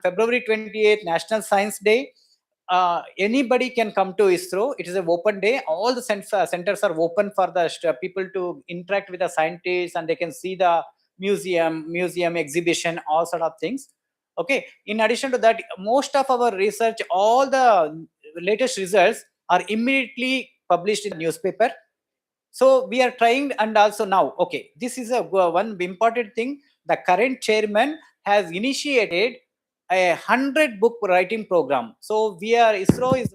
February 28th, National Science Day. Anybody can come to ISRO. It is an open day. All the centers are open for the people to interact with the scientists, and they can see the museum exhibition, all sort of things. Okay. In addition to that, most of our research, all the latest results are immediately published in the newspaper. So we are trying, and also now, okay, this is a one important thing. The current chairman has initiated a 100-book writing program. So we are ISRO is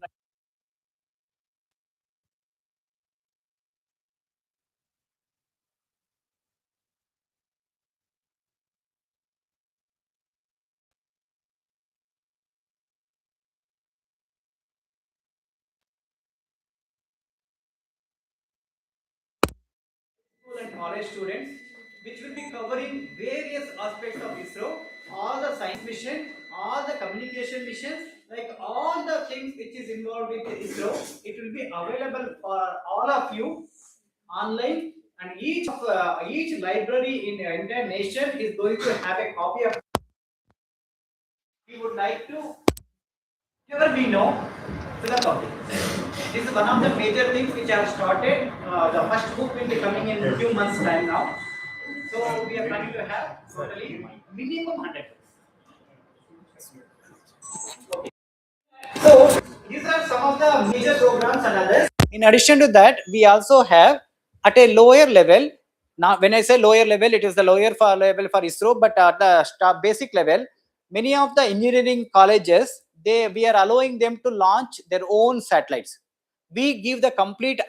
school and college students, which will be covering various aspects of ISRO, all the science mission, all the communication missions, like all the things which is involved with ISRO. It will be available for all of you online, and each library in the entire nation is going to have a copy of. We would like to whatever we know to the public. This is one of the major things which I have started. The first book will be coming in a few months' time now. So we are planning to have totally minimum 100 books. Okay. So these are some of the major programs and others. In addition to that, we also have at a lower level. Now, when I say lower level, it is the lower for level for ISRO, but at the basic level, many of the engineering colleges, we are allowing them to launch their own satellites. We give the complete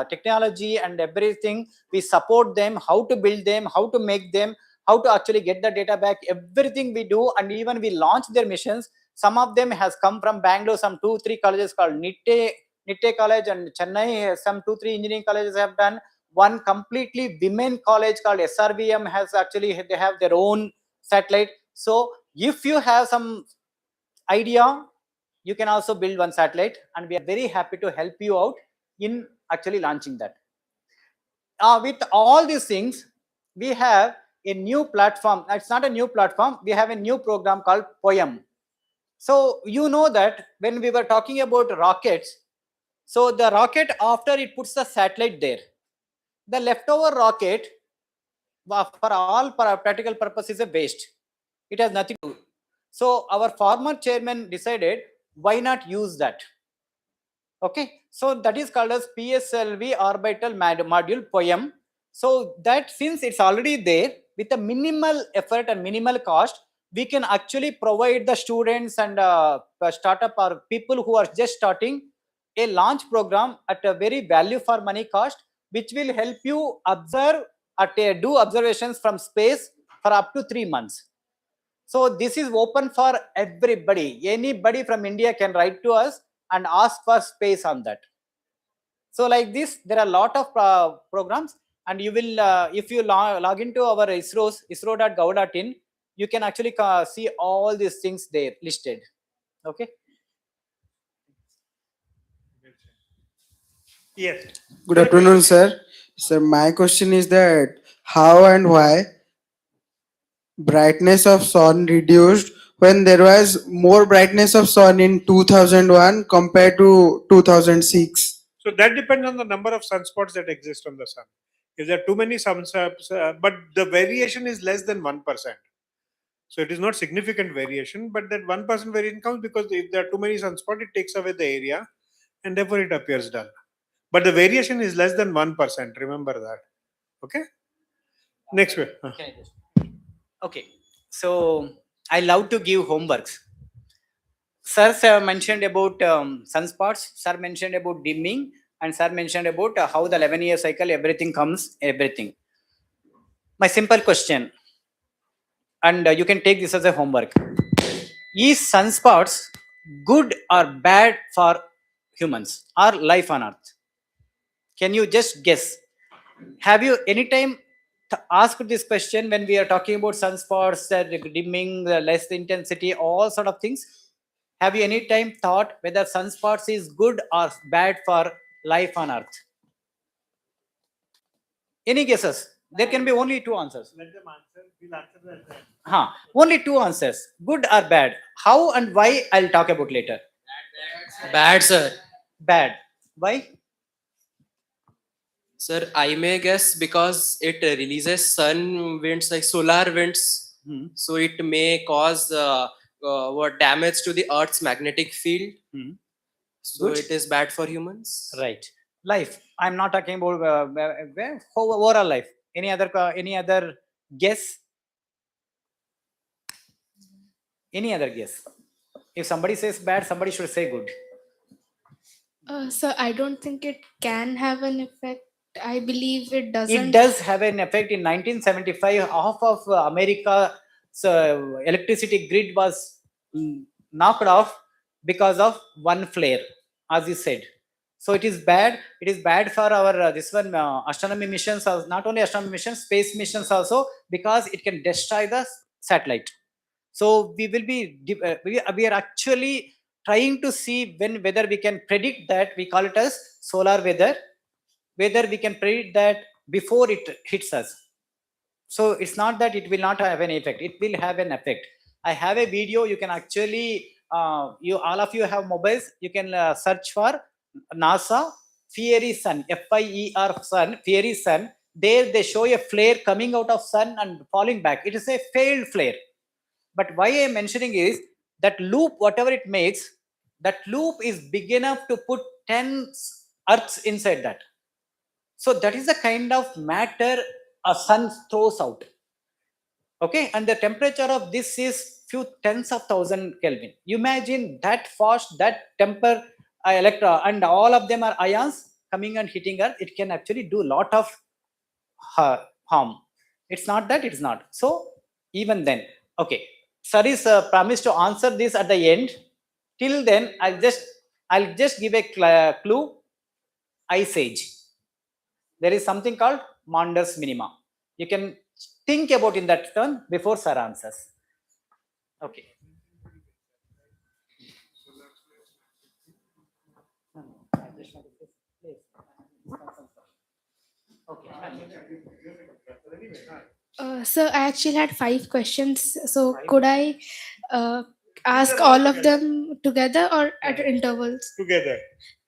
technology and everything. We support them, how to build them, how to make them, how to actually get the data back. Everything we do, and even we launch their missions. Some of them has come from Bangalore. Some 2-3 colleges called Nitte College, and Chennai. Some 2-3 engineering colleges have done. One completely women college called SRVM has actually, they have their own satellite. So if you have some idea, you can also build one satellite, and we are very happy to help you out in actually launching that. With all these things, we have a new platform. It's not a new platform. We have a new program called POEM. So you know that when we were talking about rockets, so the rocket, after it puts the satellite there, the leftover rocket, for all practical purpose, is a waste. It has nothing to do. So our former chairman decided, why not use that? Okay, so that is called as PSLV orbital module POEM. So that, since it's already there, with a minimal effort and minimal cost, we can actually provide the students and startup or people who are just starting a launch program at a very value for money cost, which will help you observe do observations from space for up to 3 months. So this is open for everybody. Anybody from India can write to us and ask for space on that. So like this, there are a lot of programs, and you will, if you log into our isro.gov.in, you can actually see all these things there listed. Okay. Yes. Good afternoon, sir. Sir, my question is that how and why brightness of sun reduced when there was more brightness of sun in 2001 compared to 2006? So that depends on the number of sunspots that exist on the sun. If there are too many sunspots, but the variation is less than 1%. So it is not significant variation, but that 1% variation comes because if there are too many sunspots, it takes away the area and therefore it appears dull. But the variation is less than 1%. Remember that. Okay. Next way. Okay. So I love to give homeworks. Sir mentioned about sunspots. Sir mentioned about dimming, and sir mentioned about how the 11-year cycle, everything comes, everything. My simple question, and you can take this as a homework: is sunspots good or bad for humans or life on Earth? Can you just guess? Have you anytime asked this question when we are talking about sunspots, dimming, the less intensity, all sort of things? Have you any time thought whether sunspots is good or bad for life on Earth? Any guesses? There can be only two answers. Let them answer. We'll answer that. Only two answers, good or bad. How and why I'll talk about later. Bad, sir. Bad. Why? Sir, I may guess because it releases sun winds like solar winds, Hmm. so it may cause what damage to the Earth's magnetic field. Hmm. So Good. it is bad for humans. Right. Life. I'm not talking about overall life. Any other guess? Any other guess? If somebody says bad, somebody should say good. So I don't think it can have an effect. I believe it doesn't. It does have an effect. In 1975, half of America's electricity grid was knocked off because of one flare, as you said. So it is bad. It is bad for our astronomy missions. Not only astronomy missions, space missions also, because it can destroy the satellite. So we will be we are actually trying to see whether we can predict that. We call it as solar weather, whether we can predict that before it hits us. So it's not that it will not have an effect, it will have an effect. I have a video. You can actually you all of you have mobiles. You can search for NASA fiery sun, FIER sun, fiery sun. There they show a flare coming out of sun and falling back. It is a failed flare. But why I am mentioning is that loop, whatever it makes, that loop is big enough to put 10 earths inside that. So that is the kind of matter a sun throws out. Okay, and the temperature of this is few tens of thousand Kelvin. Imagine that fast, that temper and all of them are ions coming and hitting Earth. It can actually do a lot of harm. It's not that, it's not. So even then, okay, sir is promised to answer this at the end. Till then, I'll just give a clue. Ice age. There is something called Maunder minima. You can think about in that term before sir answers. Okay. So I actually had 5 questions. So could I ask all of them together or at intervals? Together.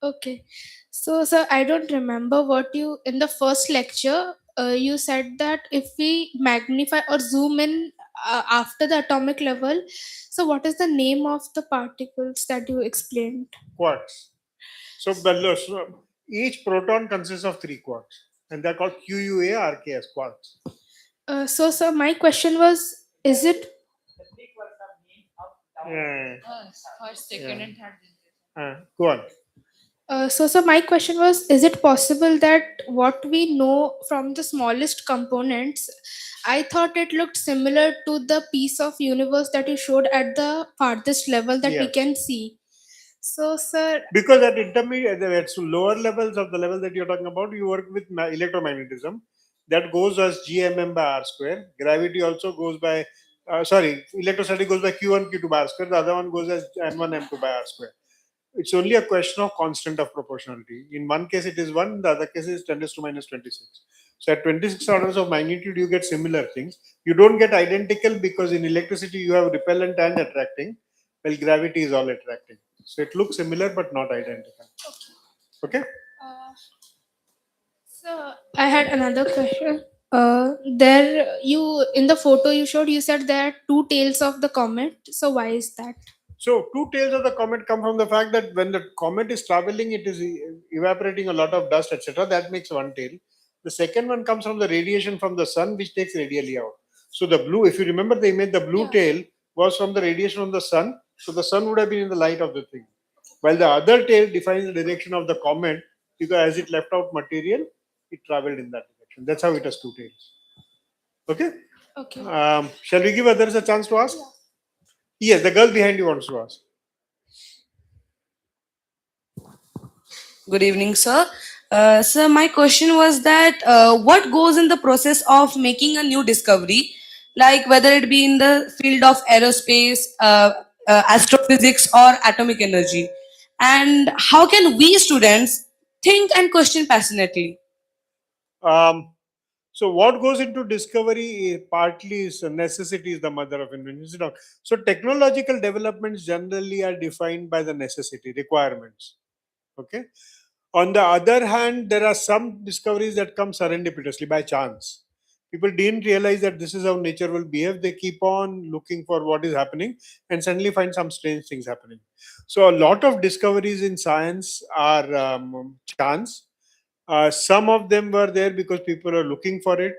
Okay. So, sir, I don't remember what you in the first lecture. You said that if we magnify or zoom in after the atomic level, so what is the name of the particles that you explained? Quarks. So each proton consists of 3 quarks, and they're called QUA RKS quarks. So, sir, my question was: is it First, second, Yeah. and third generation. Go on. so, sir, my question was: is it possible that what we know from the smallest components, I thought it looked similar to the piece of universe that you showed at the farthest level that we Yes. can see. So, sir, Because at intermediate, at lower levels of the level that you're talking about, you work with electromagnetism. That goes as GMM by R square. Gravity also goes by, electrostatic goes by Q1, Q2 by R square. The other one goes as N1, M2 by R square. It's only a question of constant of proportionality. In one case it is 1, the other case is 10 to minus 26. So at 26 orders of magnitude, you get similar things. You don't get identical because in electricity you have repellent and attracting, while gravity is all attracting. So it looks similar but not identical. Okay? so I had another question. There, you in the photo you showed, you said there are 2 tails of the comet. So why is that? So two tails of the comet come from the fact that when the comet is traveling, it is evaporating a lot of dust, etc. That makes one tail. The second one comes from the radiation from the sun, which takes radially out. So the blue, if you remember the image, the blue Yeah. tail was from the radiation from the sun. So the sun would have been in the light of the thing. While the other tail defines the direction of the comet, because as it left out material, it traveled in that direction. That's how it has two tails. Okay? Okay. Shall we give others a chance to ask? Yes, the girl behind you wants to ask. Good evening, sir. Sir, my question was that what goes in the process of making a new discovery, like whether it be in the field of aerospace, astrophysics, or atomic energy, and how can we students think and question passionately? Um, So what goes into discovery partly is necessity is the mother of invention. Is it not? So technological developments generally are defined by the necessity requirements. Okay. On the other hand, there are some discoveries that come serendipitously by chance. People didn't realize that this is how nature will behave. They keep on looking for what is happening and suddenly find some strange things happening. So a lot of discoveries in science are chance. Some of them were there because people are looking for it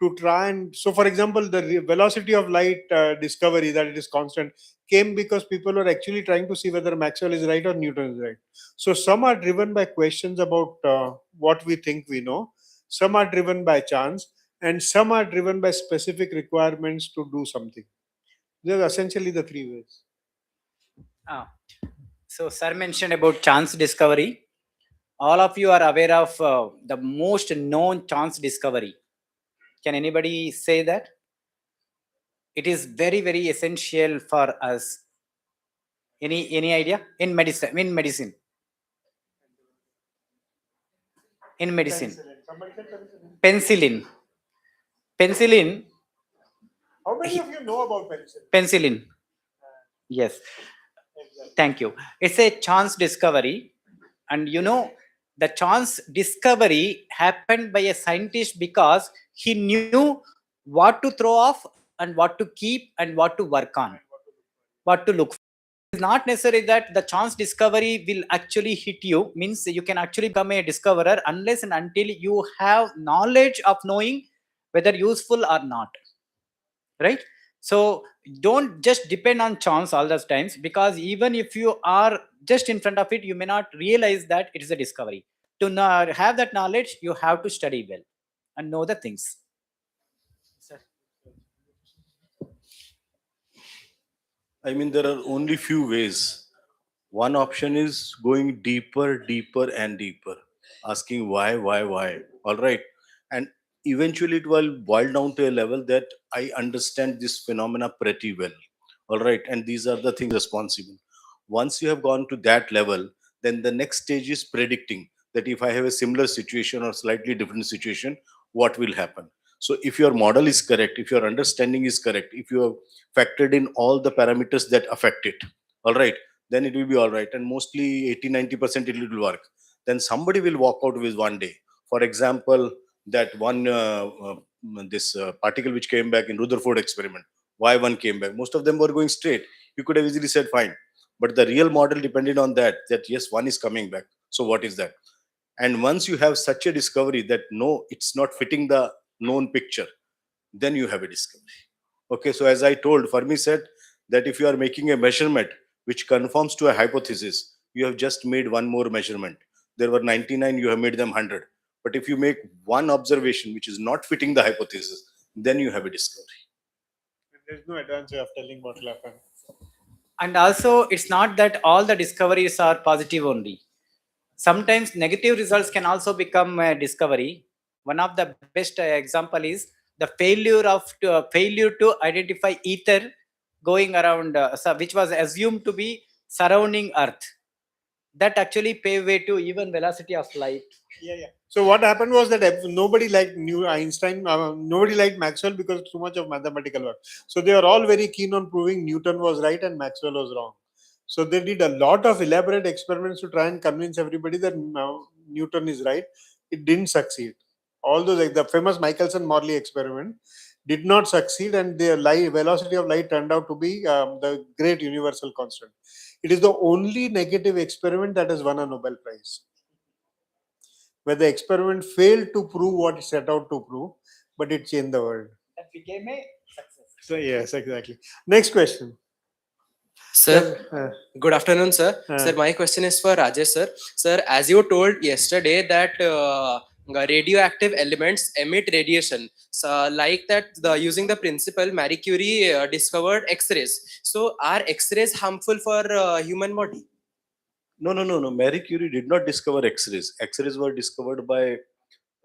to try and. So, for example, the velocity of light discovery that it is constant came because people were actually trying to see whether Maxwell is right or Newton is right. So, some are driven by questions about what we think we know, some are driven by chance, and some are driven by specific requirements to do something. These are essentially the three ways. Ah. So, sir mentioned about chance discovery. All of you are aware of the most known chance discovery. Can anybody say that? It is very, very essential for us. Any idea? In medicine. Penicillin. Penicillin. How many of you know about penicillin? Penicillin. Yes. Thank you. It's a chance discovery. And you know, the chance discovery happened by a scientist because he knew what to throw off and what to keep and what to work on, what to look for. It's not necessary that the chance discovery will actually hit you, means you can actually become a discoverer unless and until you have knowledge of knowing whether useful or not. Right? So don't just depend on chance all those times, because even if you are just in front of it, you may not realize that it is a discovery. To have that knowledge, you have to study well and know the things. Sir. I mean, there are only few ways. One option is going deeper, deeper, and deeper, asking why. All right. And eventually it will boil down to a level that I understand this phenomena pretty well. All right. And these are the things responsible. Once you have gone to that level, then the next stage is predicting that if I have a similar situation or slightly different situation, what will happen. So if your model is correct, if your understanding is correct, if you have factored in all the parameters that affect it, all right, then it will be all right. And mostly 80-90% it will work. Then somebody will walk out with one day. For example, that one this particle which came back in Rutherford experiment, why one came back? Most of them were going straight. You could have easily said fine, but the real model depended on that yes, one is coming back. So what is that? And once you have such a discovery that no, it's not fitting the known picture, then you have a discovery. Okay, so as I told, Fermi said that if you are making a measurement which conforms to a hypothesis, you have just made one more measurement. There were 99, you have made them 100. But if you make one observation which is not fitting the hypothesis, then you have a discovery. There's no advance way of telling what will happen. And also, it's not that all the discoveries are positive only. Sometimes negative results can also become a discovery. One of the best example is the failure to identify ether going around, which was assumed to be surrounding Earth. That actually paved way to even velocity of light. Yeah. So what happened was that nobody liked Einstein, nobody liked Maxwell because too much of mathematical work. So they were all very keen on proving Newton was right and Maxwell was wrong. So they did a lot of elaborate experiments to try and convince everybody that Newton is right. It didn't succeed. All those, like the famous Michelson-Morley experiment, did not succeed, and the velocity of light turned out to be the great universal constant. It is the only negative experiment that has won a Nobel Prize, where the experiment failed to prove what it set out to prove, but it changed the world. That became a success. So yes, exactly. Next question. Sir, good afternoon, sir. Sir, my question is for Rajesh, sir. Sir, as you told yesterday that radioactive elements emit radiation, so like that, using the principle Marie Curie discovered X-rays. So, are X-rays harmful for human body? No. Marie Curie did not discover X-rays. X-rays were discovered by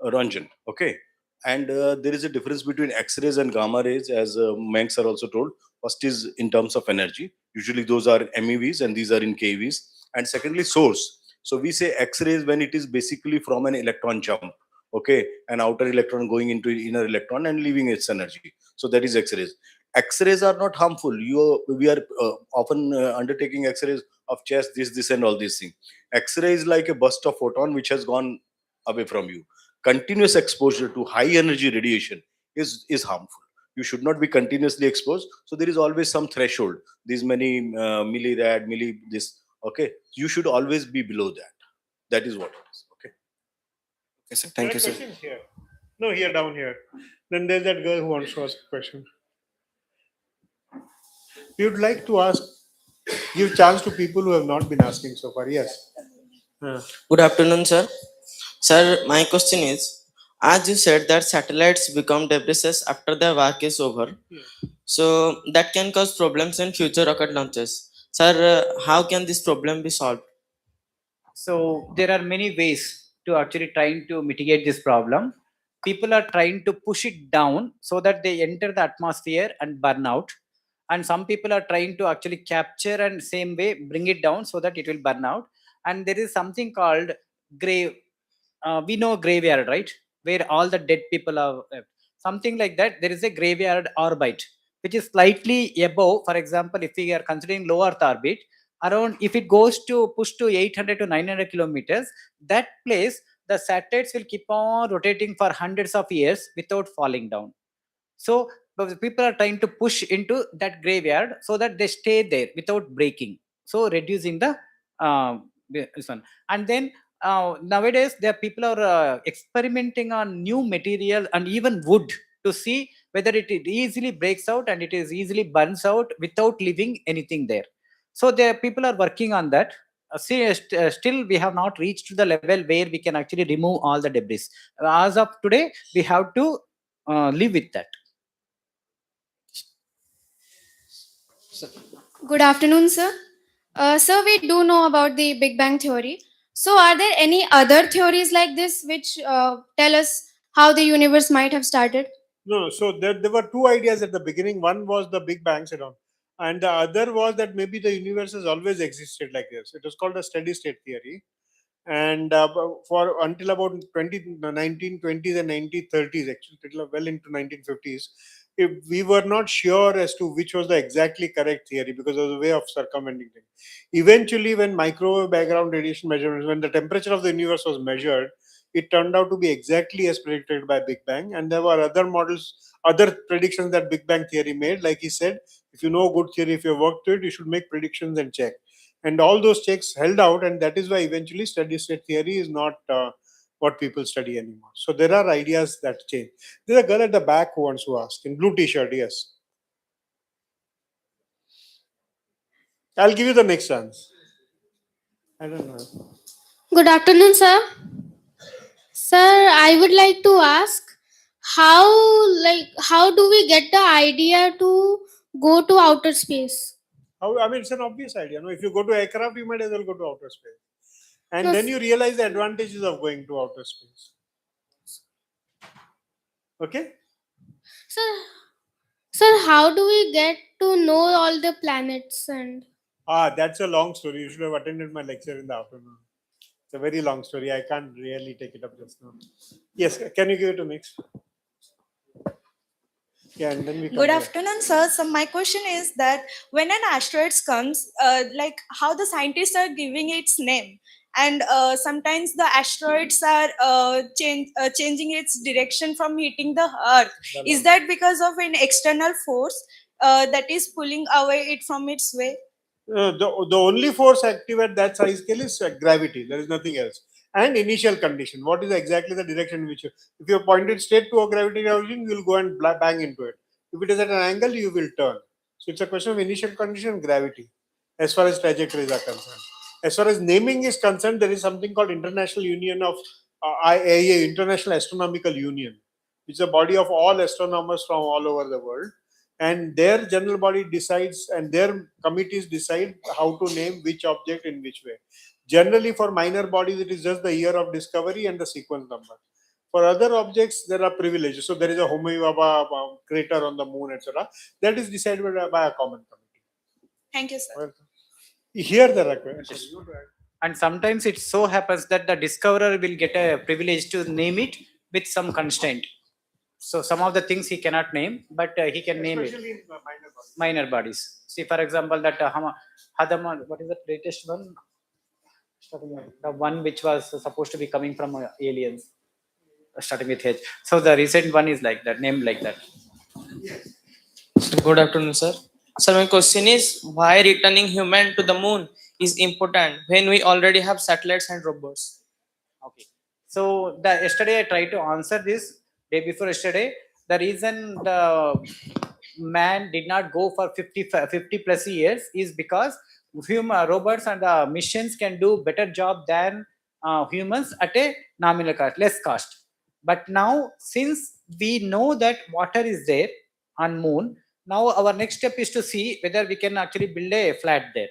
Röntgen. Okay. And there is a difference between X-rays and gamma rays, as Mayank sir also told. First is in terms of energy. Usually those are MeVs and these are in keVs. And secondly, source. So we say X-rays when it is basically from an electron jump. okay, an outer electron going into inner electron and leaving its energy. So that is X-rays. X-rays are not harmful. We are often undertaking X-rays of chest, this and all these things. X-ray is like a burst of photon which has gone away from you. Continuous exposure to high energy radiation is harmful. You should not be continuously exposed. So there is always some threshold. These many millirad, this. Okay, you should always be below that. That is what it is. Okay. Okay, sir. There Thank are you, sir. questions here. No, here, down here. Then there's that girl who wants to ask a question. We would like to ask, give chance to people who have not been asking so far. Yes. Good afternoon, sir. Sir, my question is, as you said that satellites become debris after their work is over, so that can cause problems in future rocket launches. Sir, how can this problem be solved? So there are many ways to actually trying to mitigate this problem. People are trying to push it down so that they enter the atmosphere and burn out. And some people are trying to actually capture and same way bring it down so that it will burn out. And there is something called grave. We know graveyard, right? Where all the dead people are left. Something like that. There is a graveyard orbit, which is slightly above. For example, if we are considering low Earth orbit, around if it goes to push to 800 to 900 kilometers, that place the satellites will keep on rotating for hundreds of years without falling down. So but the people are trying to push into that graveyard so that they stay there without breaking, so reducing the this one. And then nowadays there people are experimenting on new material and even wood to see whether it easily breaks out and it is easily burns out without leaving anything there. So there people are working on that. Still we have not reached to the level where we can actually remove all the debris. As of today we have to live with that. Good afternoon, sir. Sir, we do know about the Big Bang theory. So, are there any other theories like this which tell us how the universe might have started? No, so there were two ideas at the beginning. One was the Big Bang theory, and the other was that maybe the universe has always existed like this. It was called a steady state theory. And for until about 1920s and 1930s, actually, till well into 1950s, if we were not sure as to which was the exactly correct theory because of the way of circumventing things. Eventually, when microwave background radiation measurements, when the temperature of the universe was measured, it turned out to be exactly as predicted by Big Bang. And there were other models, other predictions that Big Bang theory made. Like he said, if you know good theory, if you work to it, you should make predictions and check. And all those checks held out, and that is why eventually steady state theory is not what people study anymore. So there are ideas that change. There's a girl at the back who wants to ask in blue t-shirt. Yes, I'll give you the next chance. I don't know. Good afternoon, sir. Sir, I would like to ask how do we get the idea to go to outer space? I mean, it's an obvious idea. No, if you go to aircraft, you might as well go to outer space, and No, then you realize the advantages of going to outer space. Okay. Sir, how do we get to know all the planets and That's a long story. You should have attended my lecture in the afternoon. It's a very long story. I can't really take it up just now. Yes, can you give it to next? Yeah, and then we come Good here. afternoon, sir. So my question is that when an asteroid comes, like how the scientists are giving its name, and sometimes the asteroids are changing its direction from hitting the Earth. Is that because of an external force that is pulling away it from its way? The only force active at that size scale is gravity. There is nothing else. And initial condition. What is exactly the direction in which you, if you are pointed straight to a gravity origin, you will go and bang into it. If it is at an angle, you will turn. So it's a question of initial condition and gravity, as far as trajectories are concerned. As far as naming is concerned, there is something called International Union of IAA, International Astronomical Union, which is a body of all astronomers from all over the world. And their general body decides, and their committees decide how to name which object in which way. Generally, for minor bodies, it is just the year of discovery and the sequence number. For other objects, there are privileges. So there is a Homi crater on the moon, etc. That is decided by a common committee. Thank you, sir. Welcome. Here there are questions. And sometimes it so happens that the discoverer will get a privilege to name it, with some constraint. So some of the things he cannot name, but he can name it. Especially in minor bodies. Minor bodies. See, for example, that Hadama, what is the latest one? The one which was supposed to be coming from aliens, starting with H. So the recent one is like that, named like that. Good afternoon, sir. Sir, my question is why returning human to the moon is important when we already have satellites and robots? Okay. So yesterday I tried to answer this day before yesterday. The reason the man did not go for 50 plus years is because robots and the missions can do better job than humans at a nominal cost, less cost. But now, since we know that water is there on moon, now our next step is to see whether we can actually build a flat there.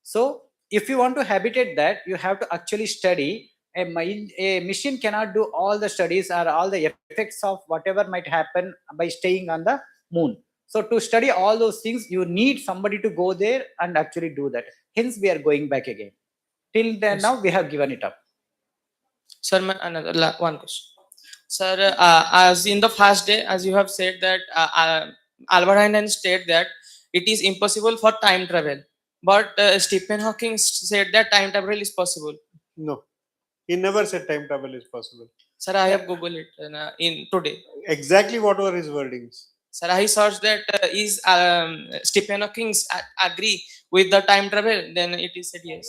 So if you want to habitate that, you have to actually study. A machine cannot do all the studies or all the effects of whatever might happen by staying on the moon. So to study all those things, you need somebody to go there and actually do that. Hence, we are going back again. Till then, now we have given it up. Sir, one question. Sir, as in the first day, as you have said that Albert Einstein stated that it is impossible for time travel, but Stephen Hawking said that time travel is possible. No, he never said time travel is possible. Sir, I have Googled it in today. Exactly what were his wordings? Sir, I searched that is Stephen Hawking agree with the time travel? Then it is said yes.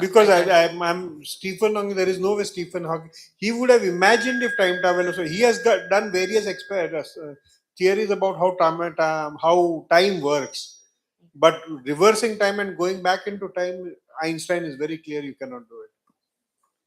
Because I'm Stephen Hawking. There is no way Stephen Hawking. He would have imagined if time travel. So he has done various theories about how time works. But reversing time and going back into time, Einstein is very clear. You cannot do it.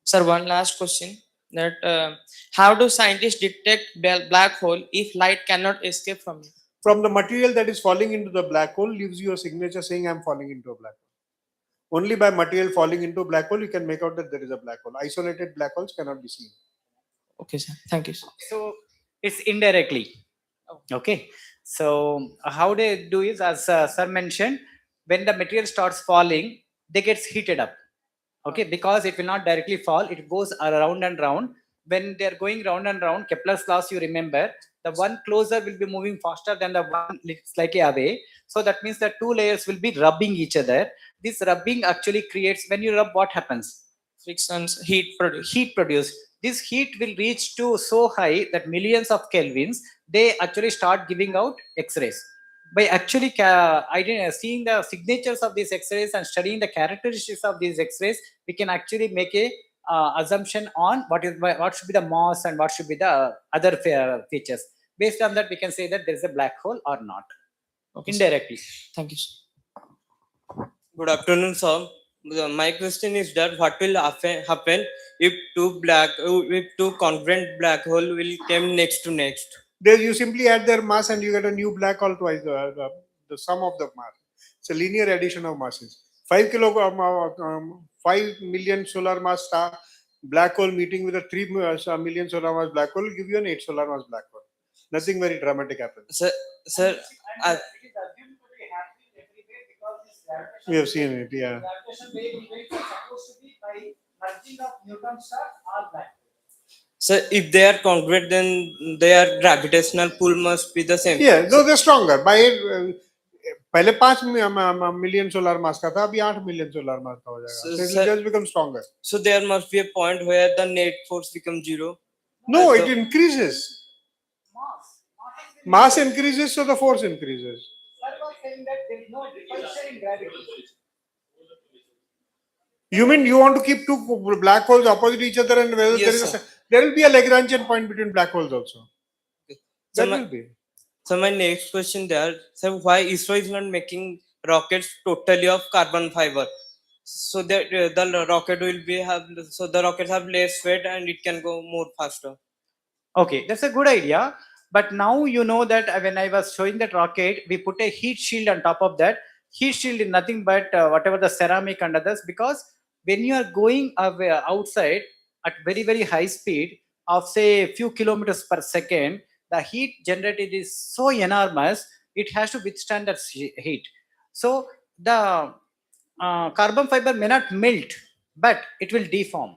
Sir, one last question. That how do scientists detect black hole if light cannot escape from it? From the material that is falling into the black hole leaves you a signature saying I'm falling into a black hole. Only by material falling into a black hole you can make out that there is a black hole. Isolated black holes cannot be seen. Okay, sir. Thank you, sir. So it's indirectly. Okay. So how they do is, as sir mentioned, when the material starts falling, they gets heated up. Okay, because it will not directly fall, it goes around and round. When they are going round and round, Kepler's laws, you remember, the one closer will be moving faster than the one slightly away. So that means that two layers will be rubbing each other. This rubbing actually creates, when you rub, what happens? Frictions, heat produced. Heat produced. This heat will reach to so high that millions of kelvins, they actually start giving out X-rays. By actually seeing the signatures of these X-rays and studying the characteristics of these X-rays, we can actually make a assumption on what should be the mass and what should be the other features. Based on that, we can say that there is a black hole or not. Okay, indirectly. Thank you, sir. Good afternoon, sir. My question is that what will happen if two congruent black hole will come next to next? There you simply add their mass and you get a new black hole twice the sum of the mass. It's a linear addition of masses. 5 million solar mass star black hole meeting with a 3 million solar mass black hole will give you an 8 solar mass black hole. Nothing very dramatic happens. Sir, we have seen it, yeah. So if they are congruent, then their gravitational pull must be the same. Yeah, no, they're stronger. By पहले 5 million solar mass का था, अभी 8 million solar mass का हो जाएगा. So it will just become stronger. So there must be a point where the net force becomes zero. No, it increases. Mass increases, so the force increases. Sir was saying that there is no repulsion in gravity. You mean you want to keep two black holes opposite each other, and whether Yes, there will be a Lagrangian point between black holes also. So That will be. So my next question there, so why ISRO is not making rockets totally of carbon fiber? So that the rocket will be the rockets have less weight and it can go more faster. Okay, that's a good idea. But now you know that when I was showing that rocket, we put a heat shield on top of that. Heat shield is nothing but whatever the ceramic and others, because when you are going outside at very, very high speed of say a few kilometers per second, the heat generated is so enormous, it has to withstand that heat. So the carbon fiber may not melt but it will deform.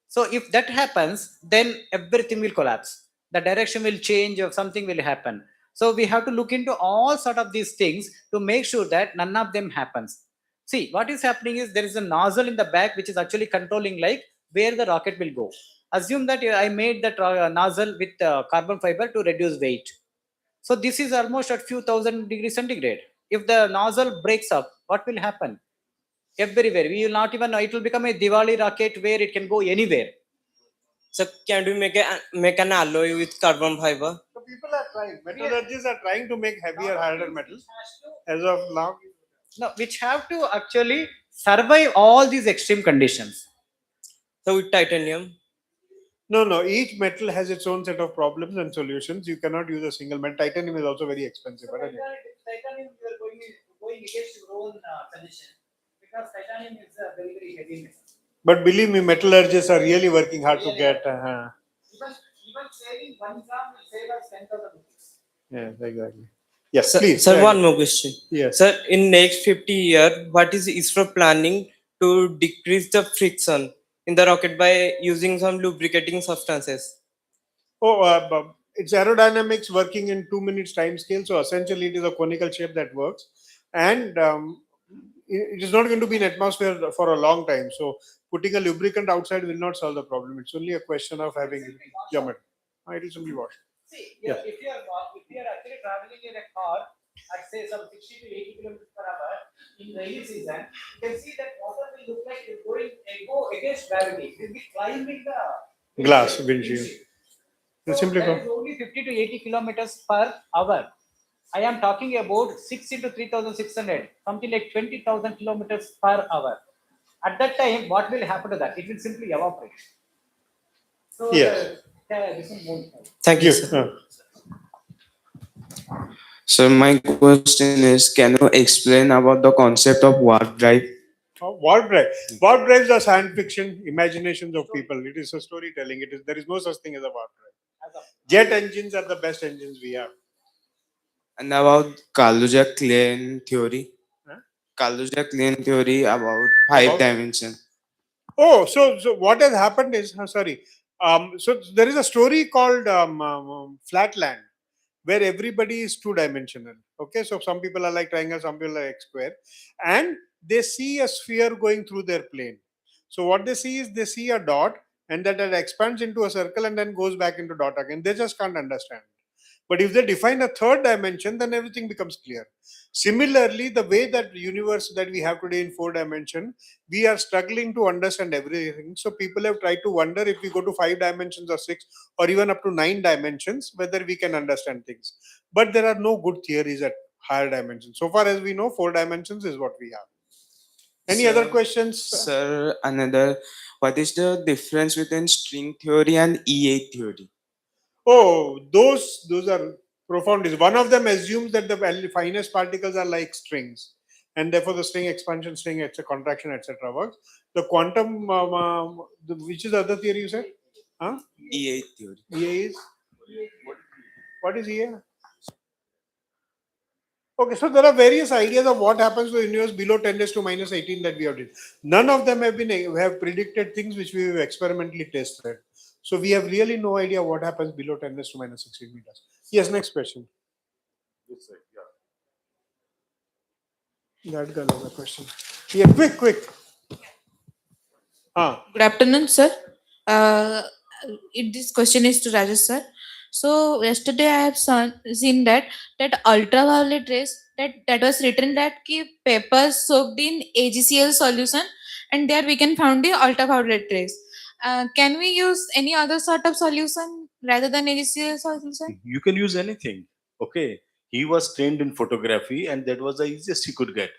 So if that happens, then everything will collapse. The direction will change or something will happen. So we have to look into all sort of these things to make sure that none of them happens. See, what is happening is there is a nozzle in the back which is actually controlling like where the rocket will go. Assume that I made that nozzle with carbon fiber to reduce weight. So this is almost at few thousand degrees centigrade. If the nozzle breaks up, what will happen? Everywhere. We will not even know. It will become a Diwali rocket where it can go anywhere. So can we make an alloy with carbon fiber? So people are trying. Metallurgists are trying to make heavier, harder metals. As of now, No, which have to actually survive all these extreme conditions. So with titanium? no. Each metal has its own set of problems and solutions. You cannot use a single metal. Titanium is also very expensive. But anyway. Titanium, you are going against your own condition because titanium is a very, very heavy metal. But believe me, metallurgists are really working hard to get. Even saving 1 gram will save us 10,000 rupees. Yes, exactly. Yes, Sir, please. sir, one more question. Yes. Sir, in next 50 years, what is ISRO planning to decrease the friction in the rocket by using some lubricating substances? Oh, it's aerodynamics working in 2 minutes time scale. So essentially, it is a conical shape that works, and it is not going to be in atmosphere for a long time. So putting a lubricant outside will not solve the problem. It's only a question of having geometry. It will simply wash. See, Yeah. if you are actually traveling in a car at say some 60 to 80 kilometers per hour in rainy season, you can see that water will look like it's go against gravity. It will be climbing the Glass windshield. It's So simply that is only 50 to 80 kilometers per hour. I am talking about 6 into 3,600, something like 20,000 kilometers per hour. At that time, what will happen to that? It will simply evaporate. So Yes. this is one point. Thank you, You. sir. So my question is, can you explain about the concept of warp drive? Warp drive. Warp drives are science fiction imaginations of people. It is a storytelling. There is no such thing as a warp drive. Jet engines are the best engines we have. And about Kaluja-Klein theory? Huh? Kaluja-Klein theory about 5 About? dimension. Oh, so what has happened is, sorry. So there is a story called Flatland, where everybody is 2-dimensional. Okay, so some people are like triangle, some people are X square, and they see a sphere going through their plane. So what they see is they see a dot, and that expands into a circle and then goes back into dot again. They just can't understand. But if they define a 3rd dimension, then everything becomes clear. Similarly, the way that universe that we have today in 4 dimension, we are struggling to understand everything. So people have tried to wonder if we go to 5 dimensions or 6 or even up to 9 dimensions, whether we can understand things. But there are no good theories at higher dimensions. So far as we know, 4 dimensions is what we have. Any other questions? Sir, what is the difference between string theory and E8 theory? Oh, those are profound. One of them assumes that the finest particles are like strings, and therefore the string expansion, string contraction, etc. works. The quantum, which is the other theory you said? Huh? E8 theory. EA is? What is EA? Okay, so there are various ideas of what happens to the universe below 10 raised to minus 18 that we have did. None of them have predicted things which we have experimentally tested. So we have really no idea what happens below 10 raised to minus 16 meters. Yes, next question. That girl has a question. Yeah, quick. Good afternoon, sir. This question is to Rajesh, sir. So yesterday I have seen that ultraviolet rays that was written that papers soaked in AgCl solution, and there we can found the ultraviolet rays. Can we use any other sort of solution rather than AgCl solution? You can use anything. Okay. He was trained in photography, and that was the easiest he could get.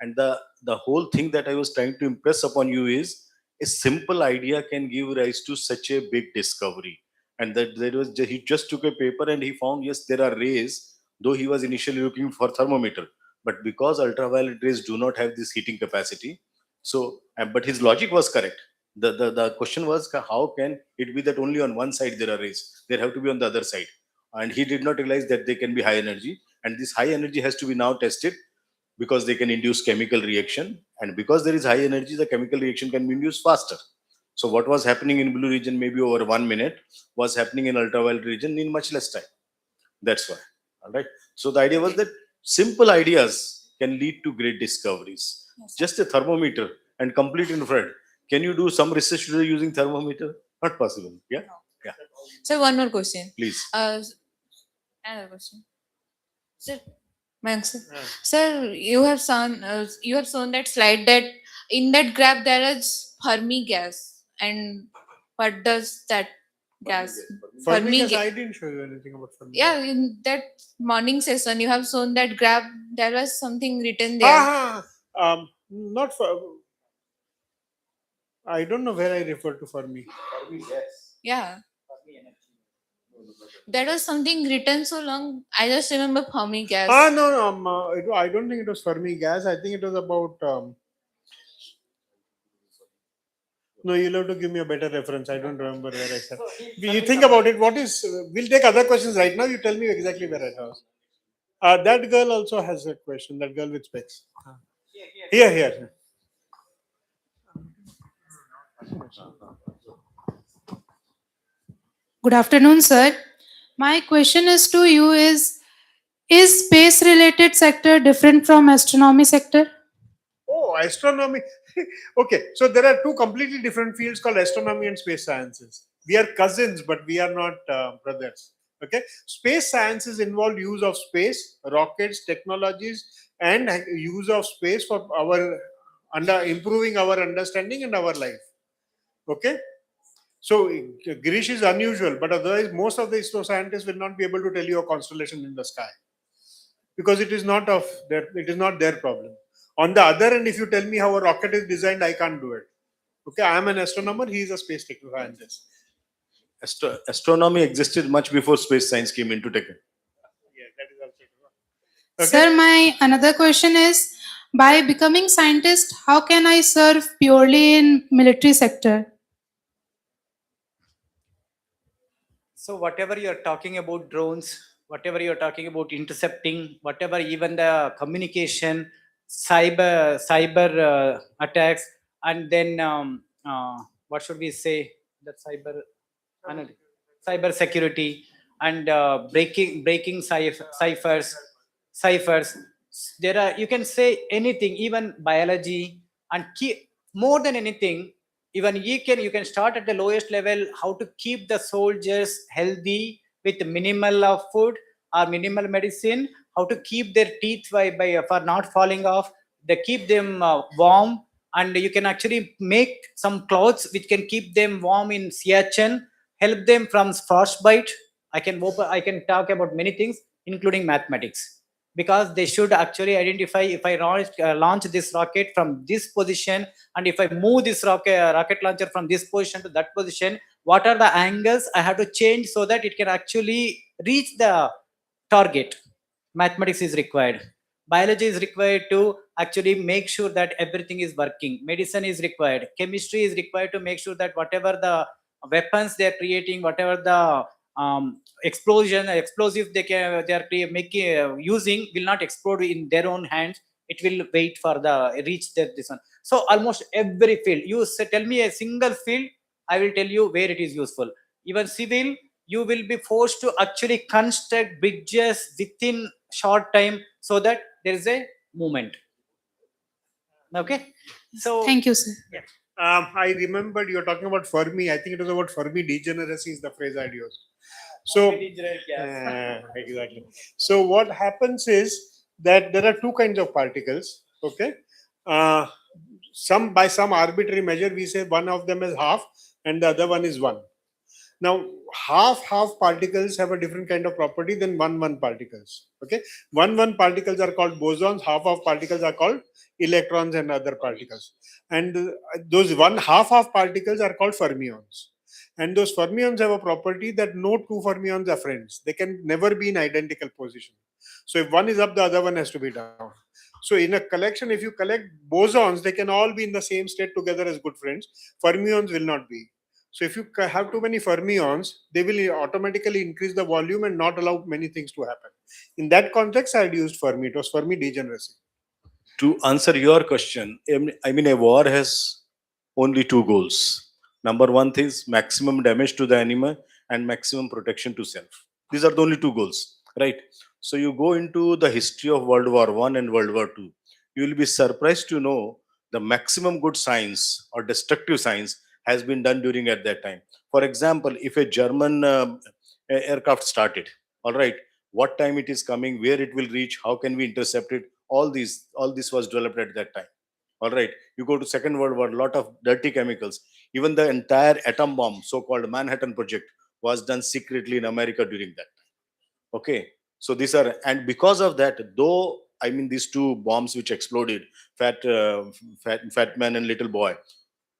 And the whole thing that I was trying to impress upon you is a simple idea can give rise to such a big discovery. And he just took a paper and he found, yes, there are rays, though he was initially looking for thermometer. But because ultraviolet rays do not have this heating capacity, so but his logic was correct. The question was, how can it be that only on one side there are rays? There have to be on the other side. And he did not realize that they can be high energy. And this high energy has to be now tested because they can induce chemical reaction, and because there is high energy, the chemical reaction can be induced faster. So what was happening in blue region maybe over 1 minute was happening in ultraviolet region in much less time. That's why. All right. So the idea was that simple ideas can lead to great discoveries. Just a thermometer and complete infrared. Can you do some research today using thermometer? Not possible. Yeah. Yeah. Sir, one more question. Please. Another question. Sir, my answer. Sir, you have shown that slide that in that graph there is Fermi gas, and what does that gas? Fermi gas, ga- I didn't show you anything about Fermi. Yeah, in that morning session, you have shown that graph. There was something written there. Not for. I don't know where I refer to Fermi. Yeah. That was something written so long. I just remember Fermi gas. No. I don't think it was Fermi gas. I think it was about. No, you'll have to give me a better reference. I don't remember where I said. You think about it. What is? We'll take other questions right now. You tell me exactly where I was. That girl also has a question. That girl with specs. Here. Good afternoon, sir. My question is to you is space related sector different from astronomy sector? Oh, astronomy. Okay, so there are two completely different fields called astronomy and space sciences. We are cousins, but we are not brothers. Okay, space sciences involve use of space, rockets, technologies, and use of space for our improving our understanding and our life. Okay, so Girish is unusual, but otherwise most of the ISRO scientists will not be able to tell you a constellation in the sky because it is not their problem. On the other end, if you tell me how a rocket is designed, I can't do it. Okay, I am an astronomer. He is a space technical scientist. Astronomy existed much before space science came into tech. Yeah, that is also true. Okay? Sir, my another question is, by becoming scientist, how can I serve purely in military sector? So whatever you're talking about drones, whatever you're talking about intercepting, whatever even the communication, cyber attacks, and then what should we say? That cyber security and breaking ciphers. There are, you can say anything, even biology, and more than anything, even you can start at the lowest level, how to keep the soldiers healthy with minimal of food or minimal medicine, how to keep their teeth for not falling off, they keep them warm, and you can actually make some clothes which can keep them warm in Siachen, help them from frostbite. I can talk about many things, including mathematics, because they should actually identify, if I launch this rocket from this position, and if I move this rocket launcher from this position to that position, what are the angles I have to change so that it can actually reach the target. Mathematics is required. Biology is required to actually make sure that everything is working. Medicine is required. Chemistry is required to make sure that whatever the weapons they are creating, whatever the explosive they are using will not explode in their own hands. It will wait for the reach this one. So almost every field, tell me a single field, I will tell you where it is useful. Even civil, you will be forced to actually construct bridges within short time so that there is a movement. Okay, so Thank you, sir. yeah. I remembered you were talking about Fermi. I think it was about Fermi degeneracy is the phrase I'd used. So exactly. So what happens is that there are two kinds of particles. Okay, by some arbitrary measure we say one of them is half and the other one is one. Now half particles have a different kind of property than one particles. Okay, one particles are called bosons. Half particles are called electrons and other particles. And those half particles are called fermions. And those fermions have a property that no two fermions are friends. They can never be in identical position. So if one is up, the other one has to be down. So in a collection, if you collect bosons, they can all be in the same state together as good friends. Fermions will not be. So if you have too many fermions, they will automatically increase the volume and not allow many things to happen. In that context, I had used Fermi. It was Fermi degeneracy. To answer your question, I mean, a war has only two goals. Number one is maximum damage to the enemy and maximum protection to self. These are the only two goals, right? So you go into the history of World War One and World War Two, you will be surprised to know the maximum good science or destructive science has been done during at that time. For example, if a German aircraft started, all right, what time it is coming, where it will reach, how can we intercept it, all this was developed at that time. All right, you go to Second World War, lot of dirty chemicals, even the entire atom bomb, so-called Manhattan Project, was done secretly in America during that time. Okay, so these are, and because of that, though, I mean, these two bombs which exploded, fat man and little boy,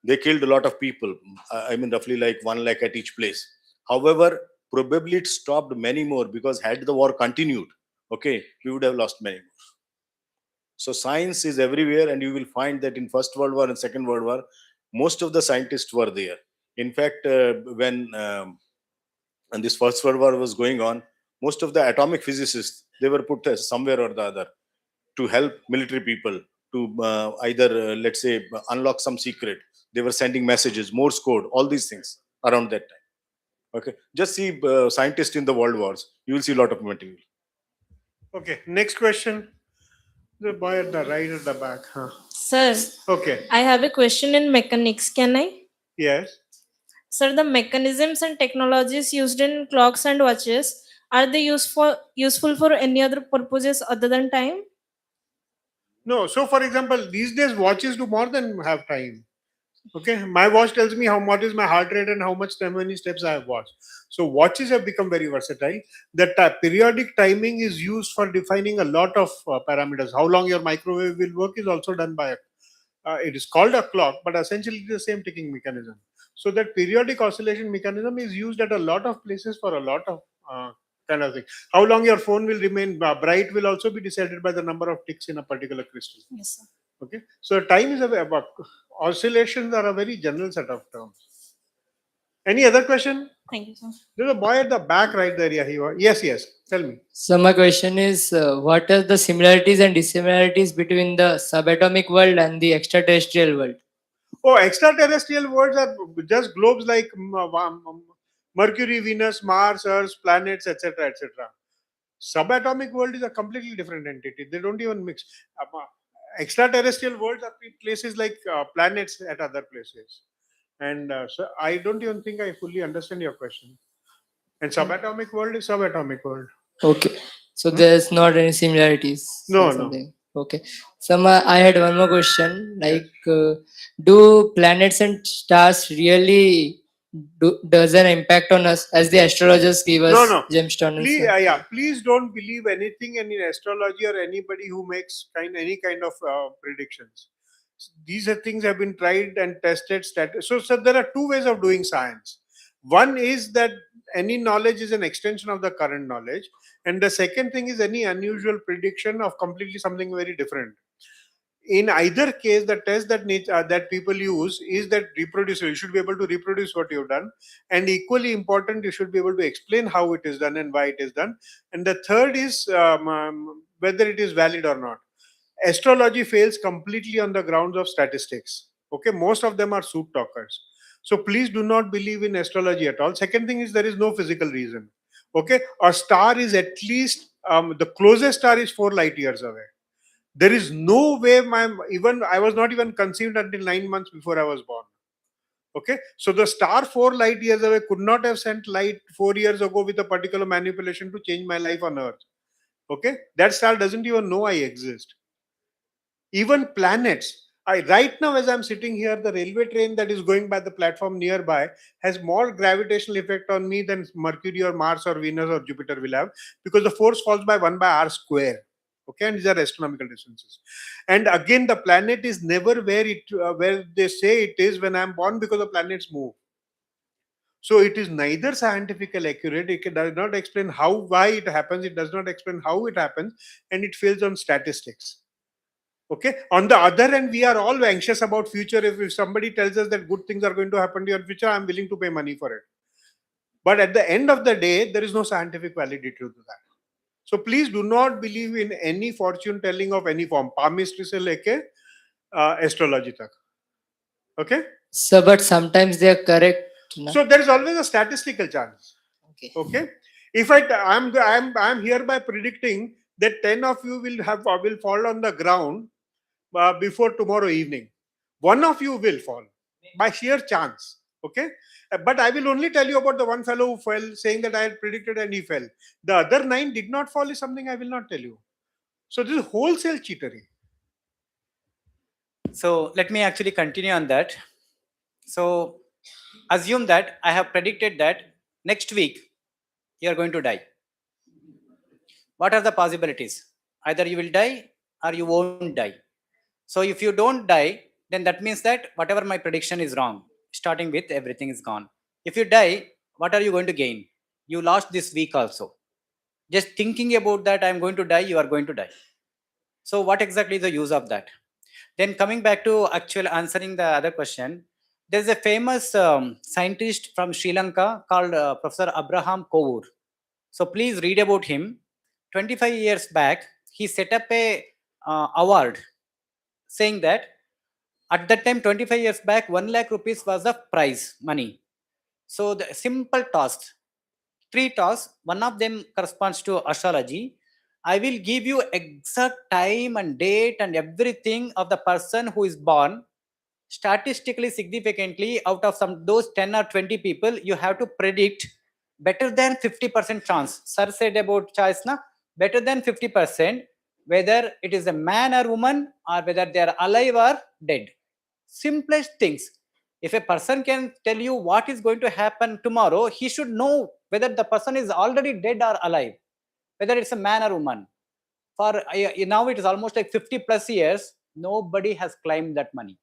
they killed a lot of people. I mean, roughly like 1 lakh at each place. However, probably it stopped many more, because had the war continued, okay, we would have lost many more. So science is everywhere, and you will find that in First World War and Second World War, most of the scientists were there. In fact, when and this First World War was going on, most of the atomic physicists, they were put somewhere or the other to help military people to either, let's say, unlock some secret. They were sending messages, Morse code, all these things around that time. Okay, just see scientists in the world wars. You will see a lot of material. Okay, next question. The boy at the right at the back. Huh. Sir, Okay, I have a question in mechanics. Can I? yes. Sir, the mechanisms and technologies used in clocks and watches, are they useful for any other purposes other than time? No, so for example, these days watches do more than have time. Okay, my watch tells me what is my heart rate and how many steps I have walked. So watches have become very versatile. The periodic timing is used for defining a lot of parameters. How long your microwave will work is also done by it is called a clock, but essentially it is the same ticking mechanism. So that periodic oscillation mechanism is used at a lot of places for a lot of kind of thing. How long your phone will remain bright will also be decided by the number of ticks in a particular crystal. Yes, sir. Okay, so time is about oscillations are a very general set of terms. Any other question? Thank you, sir. There's a boy at the back right there. Yeah, yes. Tell me. So my question is, what are the similarities and dissimilarities between the subatomic world and the extraterrestrial world? Oh, extraterrestrial worlds are just globes like Mercury, Venus, Mars, Earth, planets, etc., etc. Subatomic world is a completely different entity. They don't even mix. Extraterrestrial worlds are places like planets at other places. And so I don't even think I fully understand your question. And subatomic world is subatomic world. Okay, so there's not any similarities. No, or no. something. Okay, so I had one more question. Like, do planets and stars really does an impact on us, as the astrologers give us No. gemstone? Please, please don't believe anything in astrology or anybody who makes any kind of predictions. These things have been tried and tested. So there are two ways of doing science. One is that any knowledge is an extension of the current knowledge, and the second thing is any unusual prediction of completely something very different. In either case, the test that people use is that reproducible. You should be able to reproduce what you've done, and equally important, you should be able to explain how it is done and why it is done. And the third is whether it is valid or not. Astrology fails completely on the grounds of statistics. Okay, most of them are suit talkers. So please do not believe in astrology at all. Second thing is there is no physical reason. Okay, a star is at least the closest star is 4 light years away. There is no way I was not even conceived until 9 months before I was born. Okay, so the star 4 light years away could not have sent light 4 years ago with a particular manipulation to change my life on Earth. Okay, that star doesn't even know I exist. Even planets. Right now, as I'm sitting here, the railway train that is going by the platform nearby has more gravitational effect on me than Mercury or Mars or Venus or Jupiter will have, because the force falls by 1 by r square. Okay, and these are astronomical distances. And again, the planet is never where they say it is when I'm born, because the planets move. So it is neither scientifically accurate. It does not explain why it happens. It does not explain how it happens, and it fails on statistics. Okay. On the other hand, we are all anxious about future. If somebody tells us that good things are going to happen to your future, I'm willing to pay money for it. But at the end of the day, there is no scientific validity to that. So please do not believe in any fortune telling of any form, palmistry se leke astrology tak. Okay? Sir, but sometimes they are correct. Na? So there is always a statistical chance. Okay. Okay? If I'm hereby predicting that 10 of you will fall on the ground before tomorrow evening. One of you will fall by sheer chance. Okay? But I will only tell you about the one fellow who fell, saying that I had predicted and he fell. The other 9 did not fall is something I will not tell you. So this is wholesale cheatery. So let me actually continue on that. So assume that I have predicted that next week you are going to die. What are the possibilities? Either you will die or you won't die. So if you don't die, then that means that whatever my prediction is wrong. Starting with everything is gone. If you die, what are you going to gain? You lost this week also. Just thinking about that I am going to die, you are going to die. So what exactly is the use of that? Then coming back to actual answering the other question, there's a famous scientist from Sri Lanka called Professor Abraham Kovur. So please read about him. 25 years back, he set up a award saying that at that time, 25 years back, 1 lakh rupees was the prize money. So the simple tasks, 3 tasks, one of them corresponds to astrology. I will give you exact time and date and everything of the person who is born. Statistically significantly, out of those 10 or 20 people, you have to predict better than 50% chance. Sir said about choice, na? Better than 50%, whether it is a man or woman or whether they are alive or dead. Simplest things. If a person can tell you what is going to happen tomorrow, he should know whether the person is already dead or alive, whether it's a man or woman. For now, it is almost like 50 plus years, nobody has claimed that money.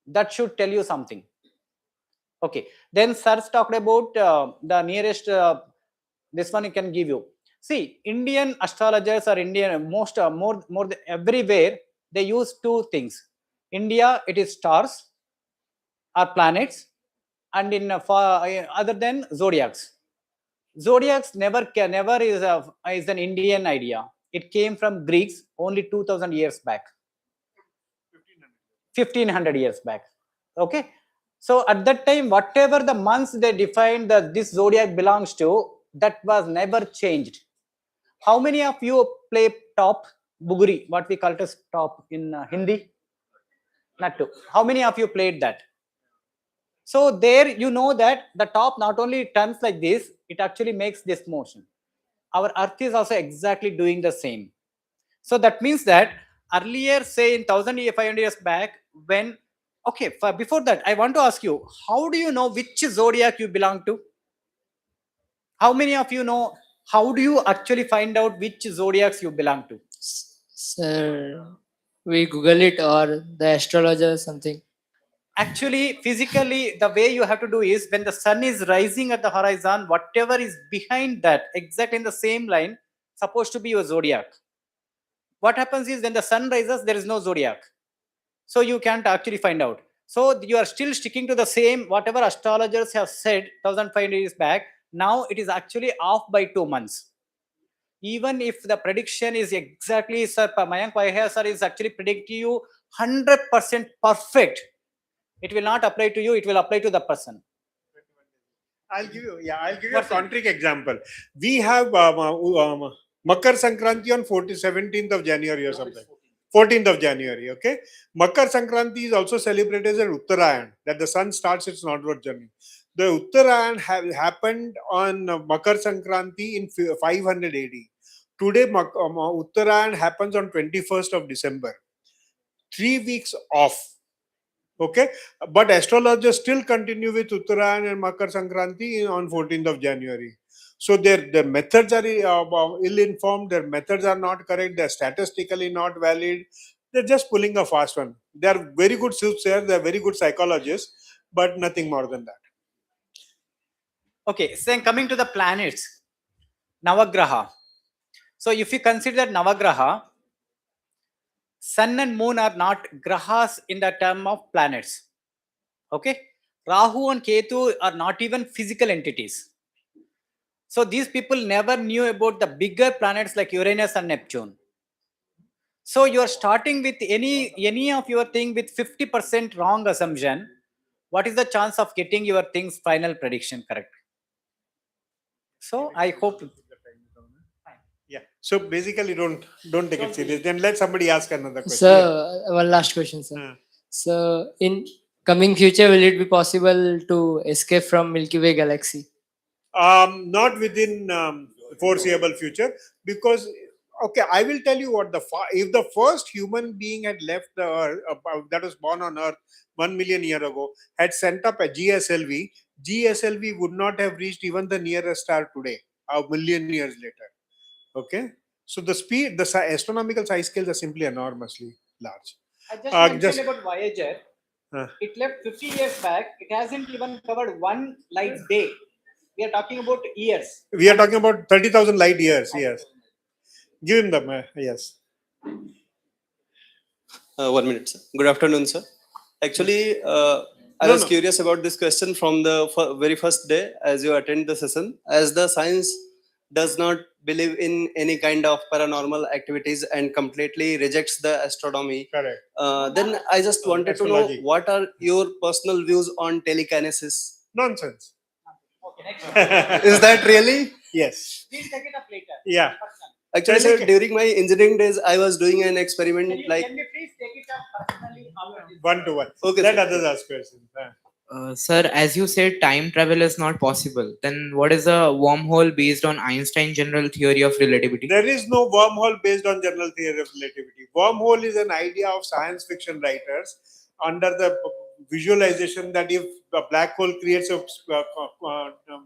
That should tell you something. Okay. Then Sir's talked about the nearest, this one he can give you. See, Indian astrologers or Indian, more than everywhere, they use 2 things. India, it is stars or planets, and in other than zodiacs. Zodiacs never is an Indian idea. It came from Greeks only 2000 years back. 1500 years back. Okay. So at that time, whatever the months they defined that this zodiac belongs to, that was never changed. How many of you play top, buguri, what we call it as top in Hindi? Not two. How many of you played that? So there you know that the top not only turns like this, it actually makes this motion. Our earth is also exactly doing the same. So that means that earlier, say in 1500 years back, when, okay, before that, I want to ask you, how do you know which zodiac you belong to? How many of you know, how do you actually find out which zodiacs you belong to? Sir, we Google it or the astrologer or something. Actually, physically, the way you have to do is when the sun is rising at the horizon, whatever is behind that, exactly in the same line, supposed to be your zodiac. What happens is when the sun rises, there is no zodiac. So you can't actually find out. So you are still sticking to the same, whatever astrologers have said 1500 years back. Now it is actually off by 2 months. Even if the prediction is exactly, Sir Mayank Vaihya sir is actually predicting you 100% perfect, it will not apply to you, it will apply to the person. I'll give you a contrary example. We have Makar Sankranti on 17th of January or something. 14th of January, okay? Makar Sankranti is also celebrated as Uttarayan, that the sun starts its northward journey. The Uttarayan happened on Makar Sankranti in 500 AD. Today, Uttarayan happens on 21st of December. 3 weeks off. Okay, but astrologers still continue with Uttarayan and Makar Sankranti on 14th of January. So their methods are ill-informed, their methods are not correct, they're statistically not valid. They're just pulling a fast one. They are very good soothsayers, they're very good psychologists, but nothing more than that. Okay, so then coming to the planets, Navagraha. So if you consider Navagraha, Sun and Moon are not grahas in the term of planets. Okay, Rahu and Ketu are not even physical entities. So these people never knew about the bigger planets like Uranus and Neptune. So you are starting with any of your thing with 50% wrong assumption. What is the chance of getting your things final prediction correct? So I hope. Yeah. So basically, don't take it serious. Then let somebody ask another question. Sir, one last question, sir. So, in coming future, will it be possible to escape from Milky Way galaxy? Not within foreseeable future, because okay, I will tell you what if the first human being had left the Earth, that was born on Earth 1 million year ago, had sent up a GSLV would not have reached even the nearest star today, a million years later. Okay, so the astronomical size scales are simply enormously large. I just mentioned just- about Voyager. Uh. It left 50 years back. It hasn't even covered one light day. We are talking about years. We are talking about 30,000 light years. Yes, give him the yes. 1 minute, sir. Good afternoon, sir. Actually, I No, was no. curious about this question from the very first day as you attend the session. As the science does not believe in any kind of paranormal activities and completely rejects the astronomy, Correct. then I just wanted to know Astrology. what are your personal views on telekinesis? Nonsense. Is that really? Yes. Please take it up later. Yeah. Actually, sir, during my engineering days, I was doing an experiment Can like. we please take it up personally? One to one. Okay, Let sir. others ask questions. Sir, as you said, time travel is not possible. Then what is a wormhole based on Einstein's general theory of relativity? There is no wormhole based on general theory of relativity. Wormhole is an idea of science fiction writers under the visualization that if a black hole creates a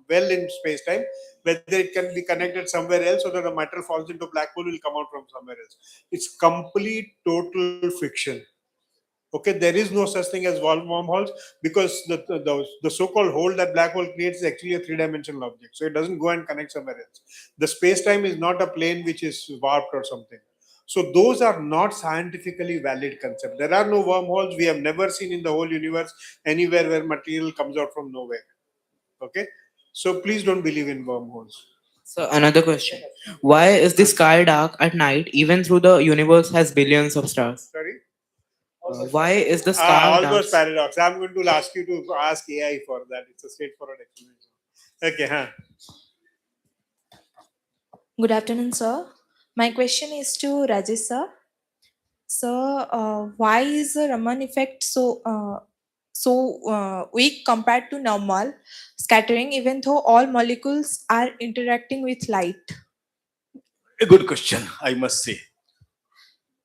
well in space time, whether it can be connected somewhere else or that a matter falls into black hole will come out from somewhere else. It's complete total fiction. Okay, there is no such thing as wormholes because the so-called hole that black hole creates is actually a three-dimensional object. So it doesn't go and connect somewhere else. The space-time is not a plane which is warped or something. So those are not scientifically valid concepts. There are no wormholes. We have never seen in the whole universe anywhere where material comes out from nowhere. Okay, so please don't believe in wormholes. So another question: why is the sky dark at night, even though the universe has billions of stars? Sorry. Why is the sky All dark? those paradox. I'm going to ask you to ask AI for that. It's a straightforward explanation. Okay, Good afternoon, sir. My question is to Rajesh, sir. Sir, why is the Raman effect so weak compared to normal scattering, even though all molecules are interacting with light? A good question, I must say.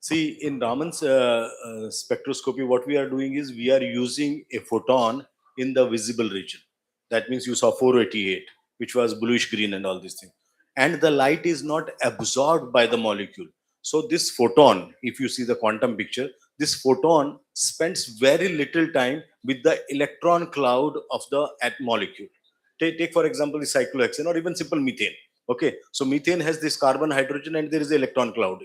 See, in Raman's spectroscopy, what we are doing is we are using a photon in the visible region. That means you saw 488, which was bluish green and all these things. And the light is not absorbed by the molecule. So this photon, if you see the quantum picture, this photon spends very little time with the electron cloud of the molecule. Take for example, the cyclohexane or even simple methane. Okay, so methane has this carbon, hydrogen, and there is an electron cloud,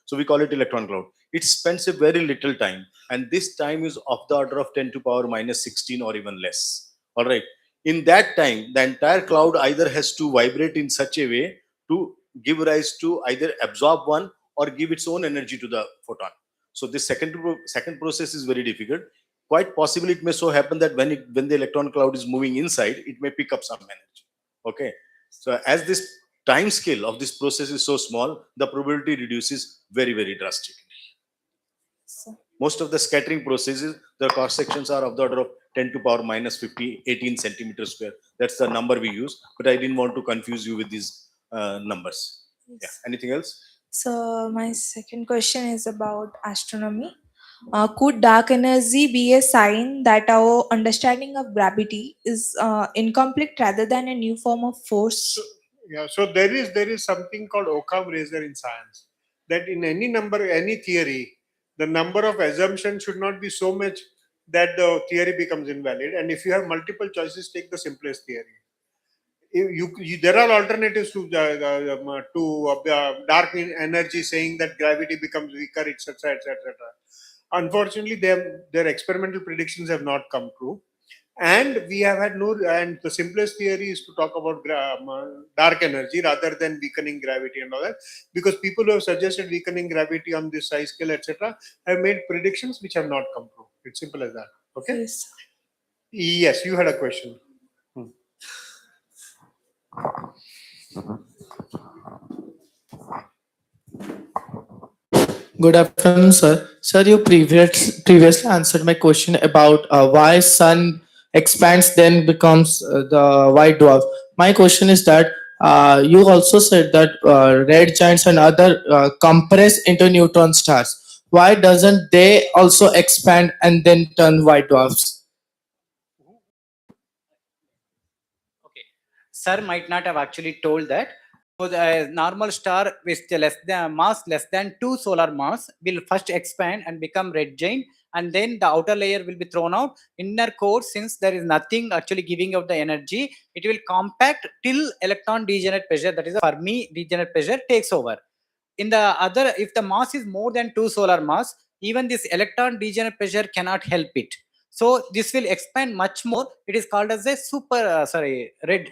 So we call it electron cloud. It spends a very little time, and this time is of the order of 10 to power minus 16 or even less. All right. In that time, the entire cloud either has to vibrate in such a way to give rise to either absorb one or give its own energy to the photon. So this second process is very difficult. Quite possibly, it may so happen that when the electron cloud is moving inside, it may pick up some energy. Okay. So as this time scale of this process is so small, the probability reduces very, very drastically. Most of the scattering processes, the cross sections are of the order of 10 to power minus 50, 18 centimeters square. That's the number we use, but I didn't want to confuse you with these numbers. Yeah. Anything else? So my second question is about astronomy. Could dark energy be a sign that our understanding of gravity is incomplete rather than a new form of force? Yeah, so there is something called Occam razor in science, that in any number, any theory, the number of assumptions should not be so much that the theory becomes invalid. And if you have multiple choices, take the simplest theory. There are alternatives to dark energy, saying that gravity becomes weaker, etc., etc., etc. Unfortunately, their experimental predictions have not come true. And we have had no, and the simplest theory is to talk about dark energy rather than weakening gravity and all that, because people who have suggested weakening gravity on this size scale, etc., have made predictions which have not come true. It's simple as that. Okay. Yes. Yes, you had a question. Good afternoon, sir. Sir, you previously answered my question about why sun expands then becomes the white dwarf. My question is that you also said that red giants and other compress into neutron stars. Why doesn't they also expand and then turn white dwarfs? Sir might not have actually told that. So the normal star with mass less than 2 solar mass will first expand and become red giant, and then the outer layer will be thrown out. Inner core, since there is nothing actually giving out the energy, it will compact till electron degenerate pressure, that is the Fermi degenerate pressure, takes over. In the other, if the mass is more than 2 solar mass, even this electron degenerate pressure cannot help it. So this will expand much more. It is called as a red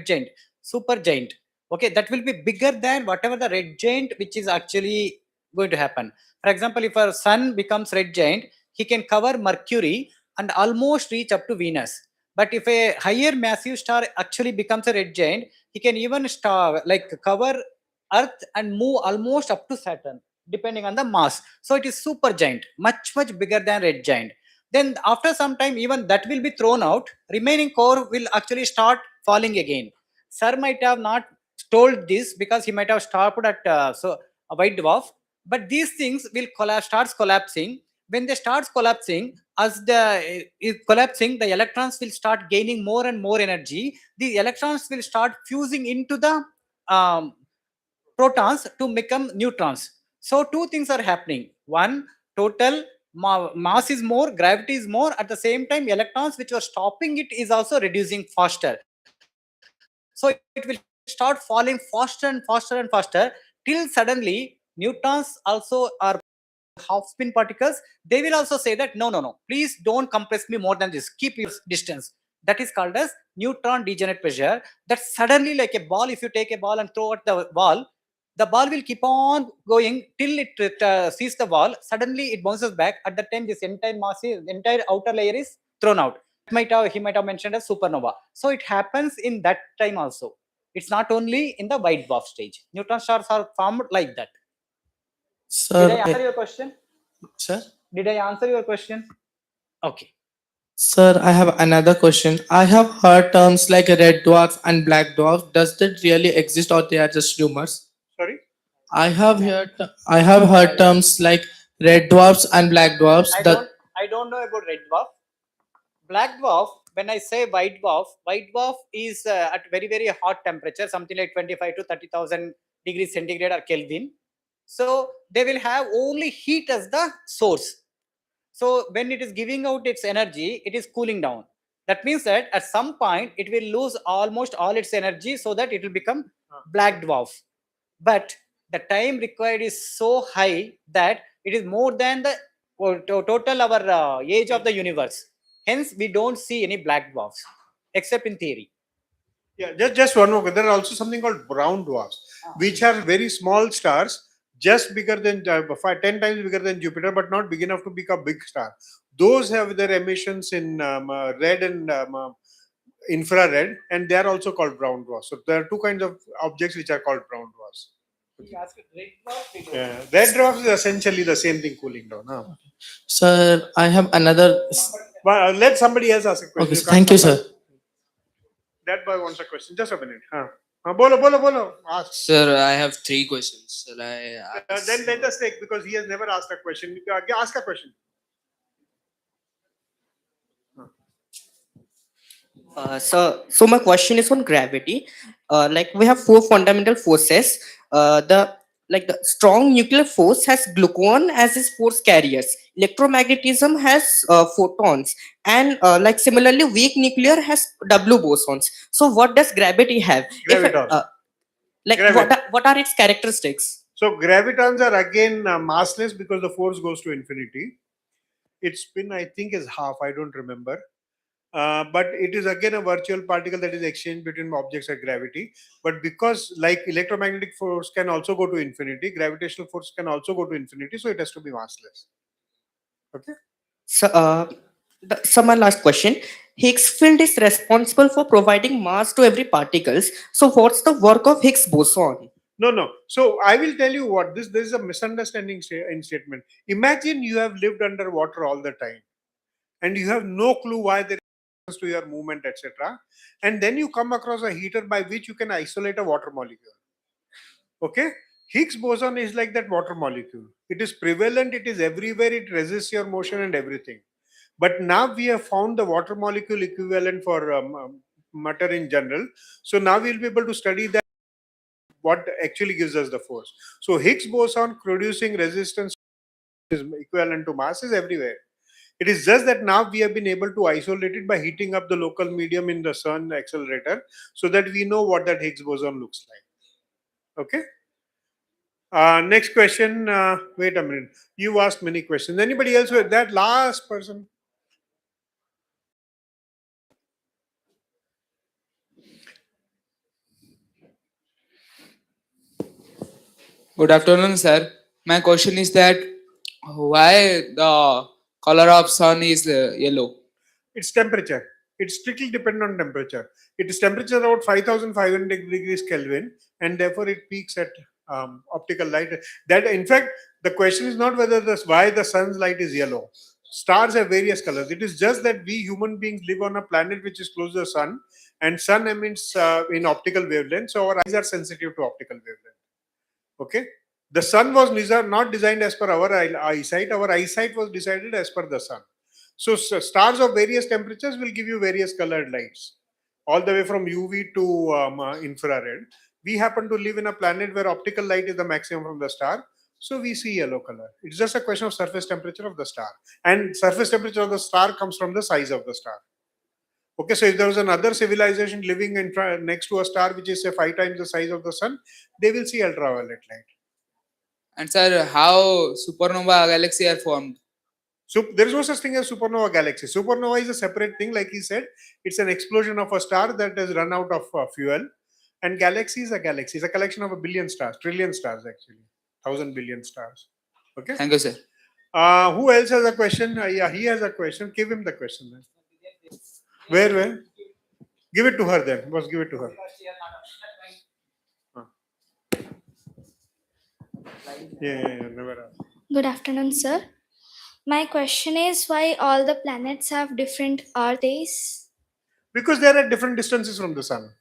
giant, super giant. Okay, that will be bigger than whatever the red giant which is actually going to happen. For example, if our sun becomes red giant, he can cover Mercury and almost reach up to Venus. But if a higher massive star actually becomes a red giant, he can even cover Earth and move almost up to Saturn, depending on the mass. So it is super giant, much bigger than red giant. Then after some time, even that will be thrown out. Remaining core will actually start falling again. Sir might have not told this because he might have stopped at a white dwarf. But these things will starts collapsing. When they starts collapsing, as is collapsing, the electrons will start gaining more and more energy. The electrons will start fusing into the protons to become neutrons. So two things are happening. One, total mass is more, gravity is more. At the same time, electrons which were stopping it is also reducing faster. So it will start falling faster and faster and faster till suddenly neutrons also are half spin particles. They will also say that no, please don't compress me more than this. Keep your distance. That is called as neutron degenerate pressure. That suddenly, like a ball, if you take a ball and throw at the wall, the ball will keep on going till it sees the wall. Suddenly it bounces back. At that time, this entire outer layer is thrown out. He might have mentioned as supernova. So it happens in that time also. It's not only in the white dwarf stage. Neutron stars are formed like that. Sir, Did I answer your question? Sir? Did I answer your question? Okay. Sir, I have another question. I have heard terms like red dwarf and black dwarf. Does that really exist or they are just rumors? Sorry? I have heard terms like red dwarfs and black dwarfs. I don't know about red dwarf. Black dwarf, when I say white dwarf is at very hot temperature, something like 25 to 30,000 degrees centigrade or Kelvin. So they will have only heat as the source. So when it is giving out its energy, it is cooling down. That means that at some point it will lose almost all its energy so that it will become black dwarf. But the time required is so high that it is more than the total our age of the universe. Hence, we don't see any black dwarfs except in theory. Yeah, just one more. There are also something called brown dwarfs, which are very small stars, just bigger than 10 times bigger than Jupiter, but not big enough to become a big star. Those have their emissions in red and infrared, and they are also called brown dwarfs. So there are two kinds of objects which are called brown dwarfs. Yeah, red dwarfs is essentially the same thing, cooling down. Huh? Sir, I have another. But let somebody else ask a question. Okay, thank you, sir. That boy wants a question. Just a minute. Bolo. Ask. Sir, I have 3 questions. Shall I ask? Then let us take, because he has never asked a question. Ask a question. So my question is on gravity. Like we have 4 fundamental forces. The strong nuclear force has gluon as its force carriers. Electromagnetism has photons, and similarly, weak nuclear has W bosons. So what does gravity have? Gravitons. What are its characteristics? So gravitons are again massless because the force goes to infinity. Its spin, I think, is half. I don't remember. but it is again a virtual particle that is exchanged between objects at gravity. But because like electromagnetic force can also go to infinity, gravitational force can also go to infinity, so it has to be massless. Okay. So, so my last question. Higgs field is responsible for providing mass to every particles. So what's the work of Higgs boson? No. So I will tell you what this is a misunderstanding in statement. Imagine you have lived underwater all the time, and you have no clue why there is to your movement, etc. And then you come across a heater by which you can isolate a water molecule. Okay, Higgs boson is like that water molecule. It is prevalent. It is everywhere. It resists your motion and everything. But now we have found the water molecule equivalent for matter in general. So now we'll be able to study that what actually gives us the force. So Higgs boson producing resistance is equivalent to mass is everywhere. It is just that now we have been able to isolate it by heating up the local medium in the CERN accelerator so that we know what that Higgs boson looks like. Okay. Next question. Wait a minute. You asked many questions. Anybody else with that last person? Good afternoon, sir. My question is that why the color of sun is yellow? It's temperature. It's strictly dependent on temperature. It is temperature about 5,500 degrees Kelvin, and therefore it peaks at optical light. That in fact, the question is not whether why the sun's light is yellow. Stars have various colors. It is just that we human beings live on a planet which is close to the sun, and sun emits in optical wavelength, so our eyes are sensitive to optical wavelength. Okay, the sun was not designed as per our eyesight. Our eyesight was decided as per the sun. So stars of various temperatures will give you various colored lights, all the way from UV to infrared. We happen to live in a planet where optical light is the maximum from the star, so we see yellow color. It's just a question of surface temperature of the star, and surface temperature of the star comes from the size of the star. Okay, so if there was another civilization living next to a star which is say 5 times the size of the sun, they will see ultraviolet light. And sir, how supernova galaxy are formed? So there is no such thing as supernova galaxy. Supernova is a separate thing, like he said. It's an explosion of a star that has run out of fuel. And galaxy is a galaxy. It's a collection of a billion stars, trillion stars actually, 1,000 billion stars. Okay. Thank you, sir. Who else has a question? Yeah, he has a question. Give him the question then. Where? Give it to her then. Boss, give it to her. Yeah, never ask. Good afternoon, sir. My question is why all the planets have different Earth days? Because they are at different distances from the sun.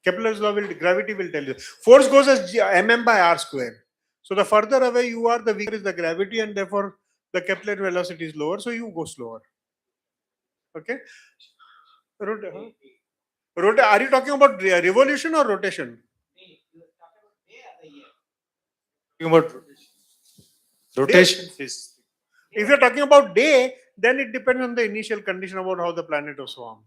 Kepler's law gravity will tell you. Force goes as mm by r square. So the further away you are, the weaker is the gravity, and therefore the Kepler velocity is lower, so you go slower. Okay. Are you talking about revolution or rotation? About rotation. If you're talking about day, then it depends on the initial condition about how the planet was formed.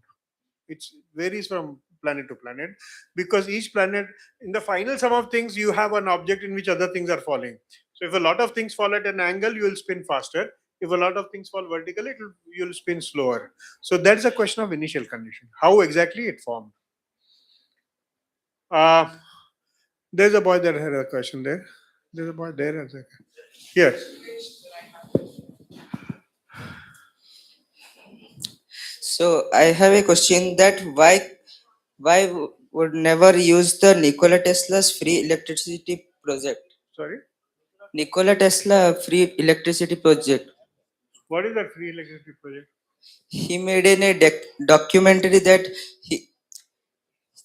It varies from planet to planet because each planet, in the final sum of things, you have an object in which other things are falling. So if a lot of things fall at an angle, you will spin faster. If a lot of things fall vertically, you'll spin slower. So that's a question of initial condition. How exactly it formed? There's a boy that had a question there. There's a boy there. Here. So I have a question that why would never use the Nikola Tesla's free electricity project? Sorry? Nikola Tesla free electricity project. What is that free electricity project? He made a documentary that he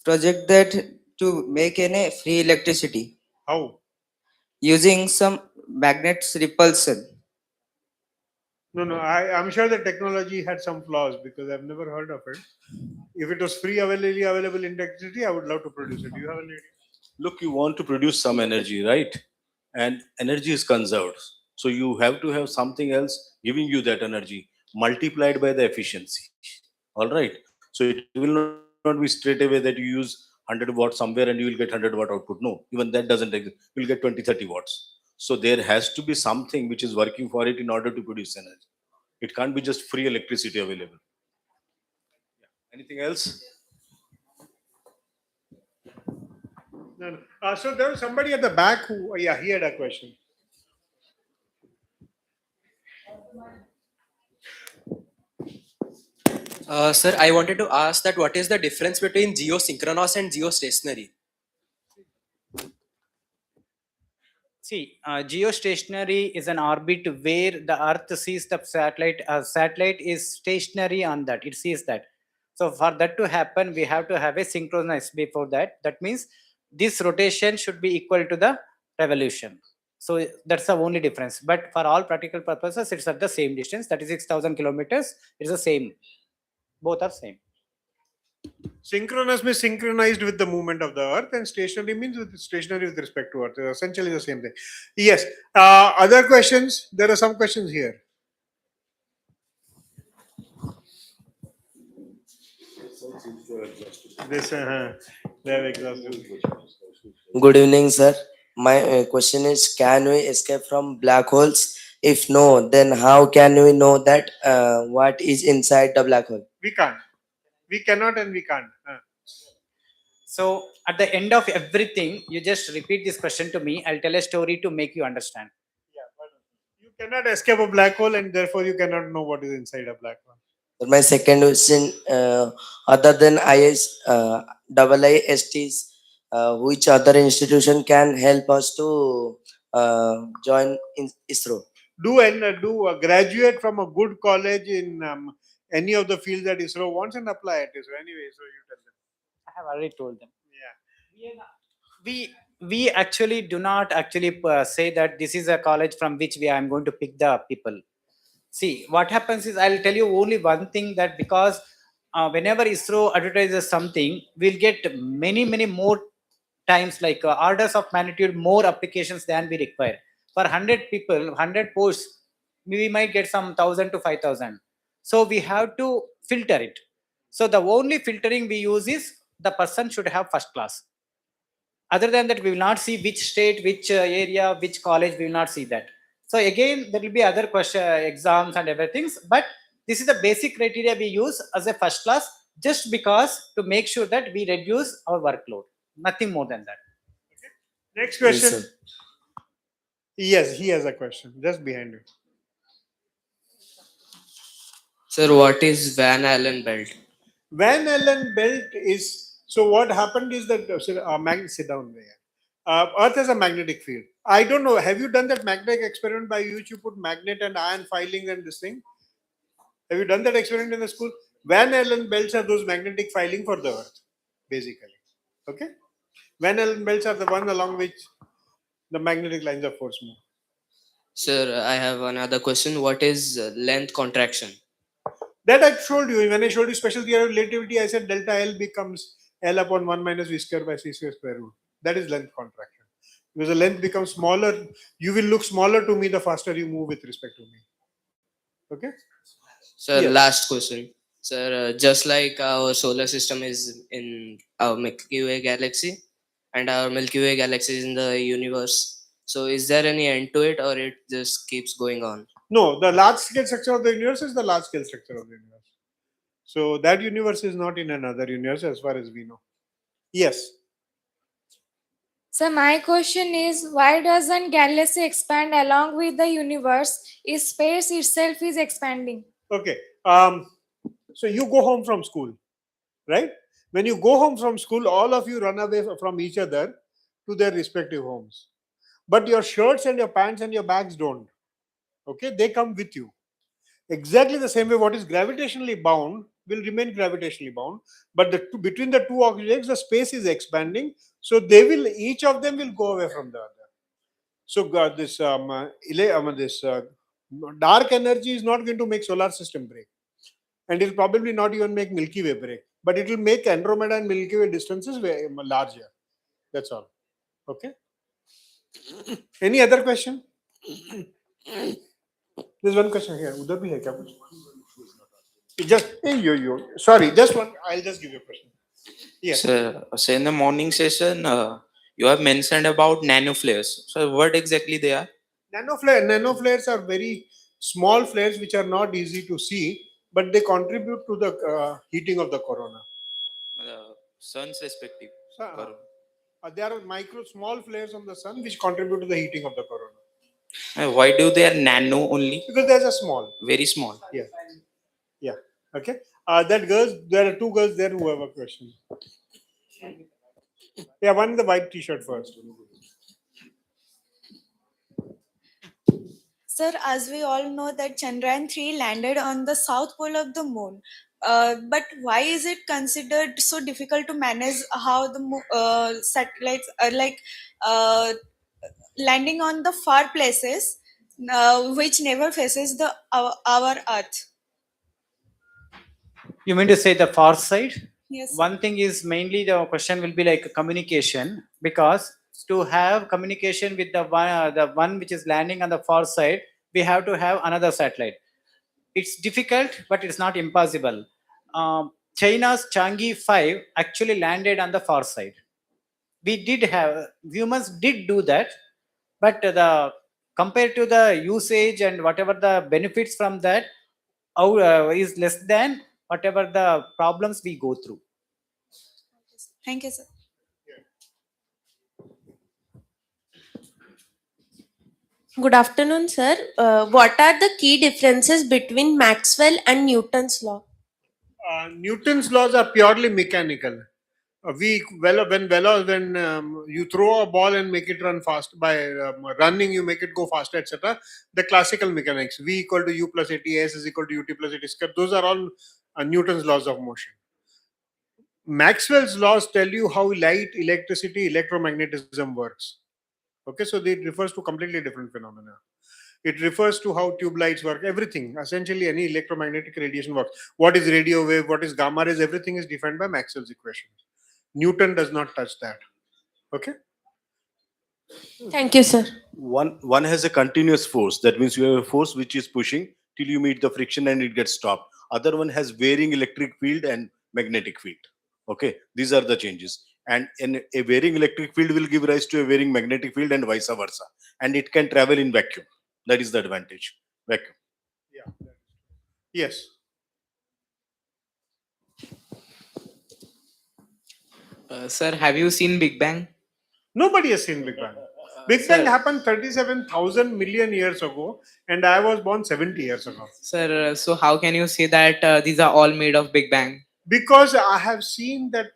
project that to make a free electricity. How? Using some magnet's repulsion. No, I'm sure the technology had some flaws because I've never heard of it. If it was free available in electricity, I would love to produce it. Do you have any idea? Look, you want to produce some energy, right? And energy is conserved. So you have to have something else giving you that energy multiplied by the efficiency. All right. So it will not be straight away that you use 100 watts somewhere and you will get 100 watt output. No, even that doesn't exist. You'll get 20-30 watts. So there has to be something which is working for it in order to produce energy. It can't be just free electricity available. Anything else? No, no. So there was somebody at the back who, yeah, he had a question. Sir, I wanted to ask that what is the difference between geosynchronous and geostationary? See, geostationary is an orbit where the Earth sees the satellite. Satellite is stationary on that. It sees that. So for that to happen, we have to have a synchronous before that. That means this rotation should be equal to the revolution. So that's the only difference. But for all practical purposes, it's at the same distance. That is 6,000 kilometers. It's the same. Both are same. Synchronous means synchronized with the movement of the earth, and stationary means stationary with respect to earth. They're essentially the same thing. Yes. Other questions? There are some questions here. This, they have exhausted. Good evening, sir. My question is, can we escape from black holes? If no, then how can we know that what is inside the black hole? We can't. We cannot and we can't. So at the end of everything, you just repeat this question to me. I'll tell a story to make you understand. You cannot escape a black hole, and therefore you cannot know what is inside a black hole. My second question, other than IISTs, which other institution can help us to join in ISRO? Do graduate from a good college in any of the fields that ISRO wants and apply at ISRO. Anyway, so you tell them. I have already told them. Yeah. We actually do not actually say that this is a college from which I am going to pick the people. See, what happens is, I'll tell you only one thing, that because whenever ISRO advertises something, we'll get many more times, like orders of magnitude more applications than we require. For 100 people, 100 posts, we might get some 1,000 to 5,000. So we have to filter it. So the only filtering we use is the person should have first class. Other than that, we will not see which state, which area, which college. We will not see that. So again, there will be other exams and everything. But this is the basic criteria we use as a first class, just because to make sure that we reduce our workload. Nothing more than that. Next question. Yes, he has a question just behind you. Sir, what is Van Allen belt? Van Allen belt is, so what happened is that, sit down there. Earth has a magnetic field. I don't know, have you done that magnetic experiment by which you put magnet and iron filings and this thing? Have you done that experiment in the school? Van Allen belts are those magnetic filing for the earth, basically. Okay? Van Allen belts are the one along which the magnetic lines of force move. Sir, I have another question. What is length contraction? That I told you. When I showed you special theory of relativity, I said delta L becomes L upon 1 minus V square by C square square root. That is length contraction. Because the length becomes smaller, you will look smaller to me the faster you move with respect to me. Okay? Sir, Yes. last question. Sir, just like our solar system is in our Milky Way galaxy, and our Milky Way galaxy is in the universe, so is there any end to it, or it just keeps going on? No, the large scale structure of the universe is the large scale structure of the universe. So that universe is not in another universe as far as we know. Yes. So my question is, why doesn't galaxy expand along with the universe if space itself is expanding? Okay. So you go home from school, right? When you go home from school, all of you run away from each other to their respective homes. But your shirts and your pants and your bags don't. Okay, they come with you. Exactly the same way, what is gravitationally bound will remain gravitationally bound, but between the two objects, the space is expanding, so they will, each of them will go away from the other. So this dark energy is not going to make solar system break, and it will probably not even make Milky Way break, but it will make Andromeda and Milky Way distances larger. That's all. Okay. Any other question? There's one question here. Udhar bhi hai kya kuch? Just sorry, just one. I'll just give you a question. Yes. So in the morning session, you have mentioned about nanoflares. So what exactly they are? Nanoflares are very small flares which are not easy to see, but they contribute to the heating of the corona. Sun's respective. So, there are small flares on the sun which contribute to the heating of the corona. Why do they are nano only? Because there's a small. Very small. Yeah. Yeah. Okay. There are two girls there who have a question. Yeah, one in the white t-shirt first. Sir, as we all know that Chandrayaan 3 landed on the south pole of the moon. But why is it considered so difficult to manage how the satellites are landing on the far places which never faces the our Earth? You mean to say the far side? Yes, sir. One thing is mainly the question will be like communication, because to have communication with the one which is landing on the far side, we have to have another satellite. It's difficult, but it's not impossible. China's Chang'e 5 actually landed on the far side. Humans did do that, but compared to the usage and whatever the benefits from that is less than whatever the problems we go through. Thank you, sir. Good afternoon, sir. What are the key differences between Maxwell and Newton's law? Newton's laws are purely mechanical. When you throw a ball and make it run fast, by running you make it go faster, etc. The classical mechanics, V equal to U plus AT, S is equal to UT plus AT square, those are all Newton's laws of motion. Maxwell's laws tell you how light, electricity, electromagnetism works. Okay, so it refers to completely different phenomena. It refers to how tube lights work, everything. Essentially, any electromagnetic radiation works. What is radio wave, what is gamma rays, everything is defined by Maxwell's equations. Newton does not touch that. Okay? Thank you, sir. One has a continuous force. That means you have a force which is pushing till you meet the friction and it gets stopped. Other one has varying electric field and magnetic field. Okay, these are the changes. And in a varying electric field will give rise to a varying magnetic field and vice versa. And it can travel in vacuum. That is the advantage. Vacuum. Yeah. Yes. Sir, have you seen Big Bang? Nobody has seen Big Bang. Big Bang happened 37,000 million years ago, and I was born 70 years ago. Sir, so how can you say that these are all made of Big Bang? Because I have seen that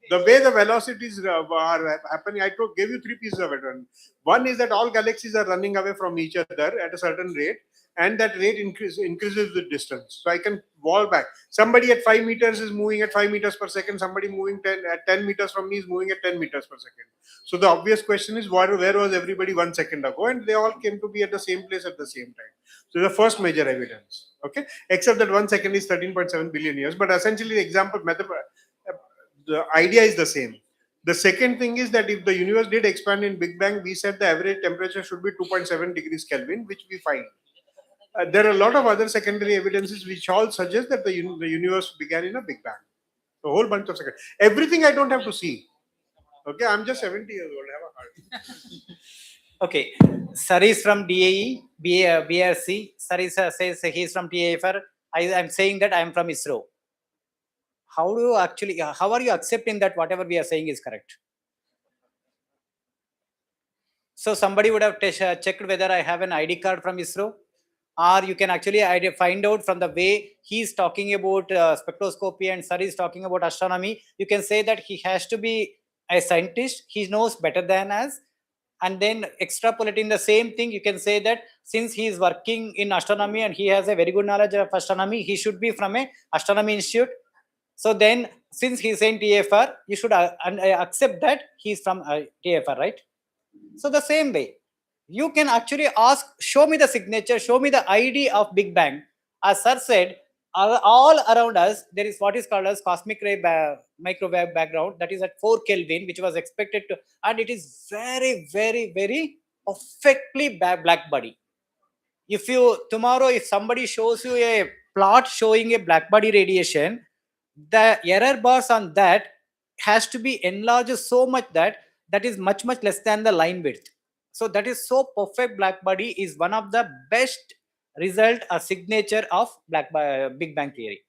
the way the velocities are happening, gave you three pieces of evidence. One is that all galaxies are running away from each other at a certain rate, and that rate increases with distance. So I can wall back. Somebody at 5 meters is moving at 5 meters per second. Somebody moving at 10 meters from me is moving at 10 meters per second. So the obvious question is, where was everybody 1 second ago? And they all came to be at the same place at the same time. So the first major evidence. Okay, except that 1 second is 13.7 billion years. But essentially, the example method, the idea is the same. The second thing is that if the universe did expand in Big Bang, we said the average temperature should be 2.7 degrees Kelvin, which we find. There are a lot of other secondary evidences which all suggest that the universe began in a Big Bang. A whole bunch of second. Everything I don't have to see. Okay, I'm just 70 years old. I have a heart. Okay, sir is from DAE, BRC. Sir says he's from TAFR. I am saying that I am from ISRO. How are you accepting that whatever we are saying is correct? So somebody would have checked whether I have an ID card from ISRO, or you can actually find out from the way he's talking about spectroscopy and sir is talking about astronomy. You can say that he has to be a scientist. He knows better than us. And then extrapolating the same thing, you can say that since he is working in astronomy and he has a very good knowledge of astronomy, he should be from a astronomy institute. So then, since he's saying TFR, you should accept that he's from TFR, right? So the same way, you can actually ask, show me the signature, show me the ID of Big Bang. As sir said, all around us, there is what is called as cosmic ray microwave background that is at 4 Kelvin, which was expected to, and it is very, very, very perfectly black body. If somebody shows you a plot showing a black body radiation, the error bars on that has to be enlarged so much that is much less than the line width. So that is so perfect black body is one of the best result or signature of Big Bang theory.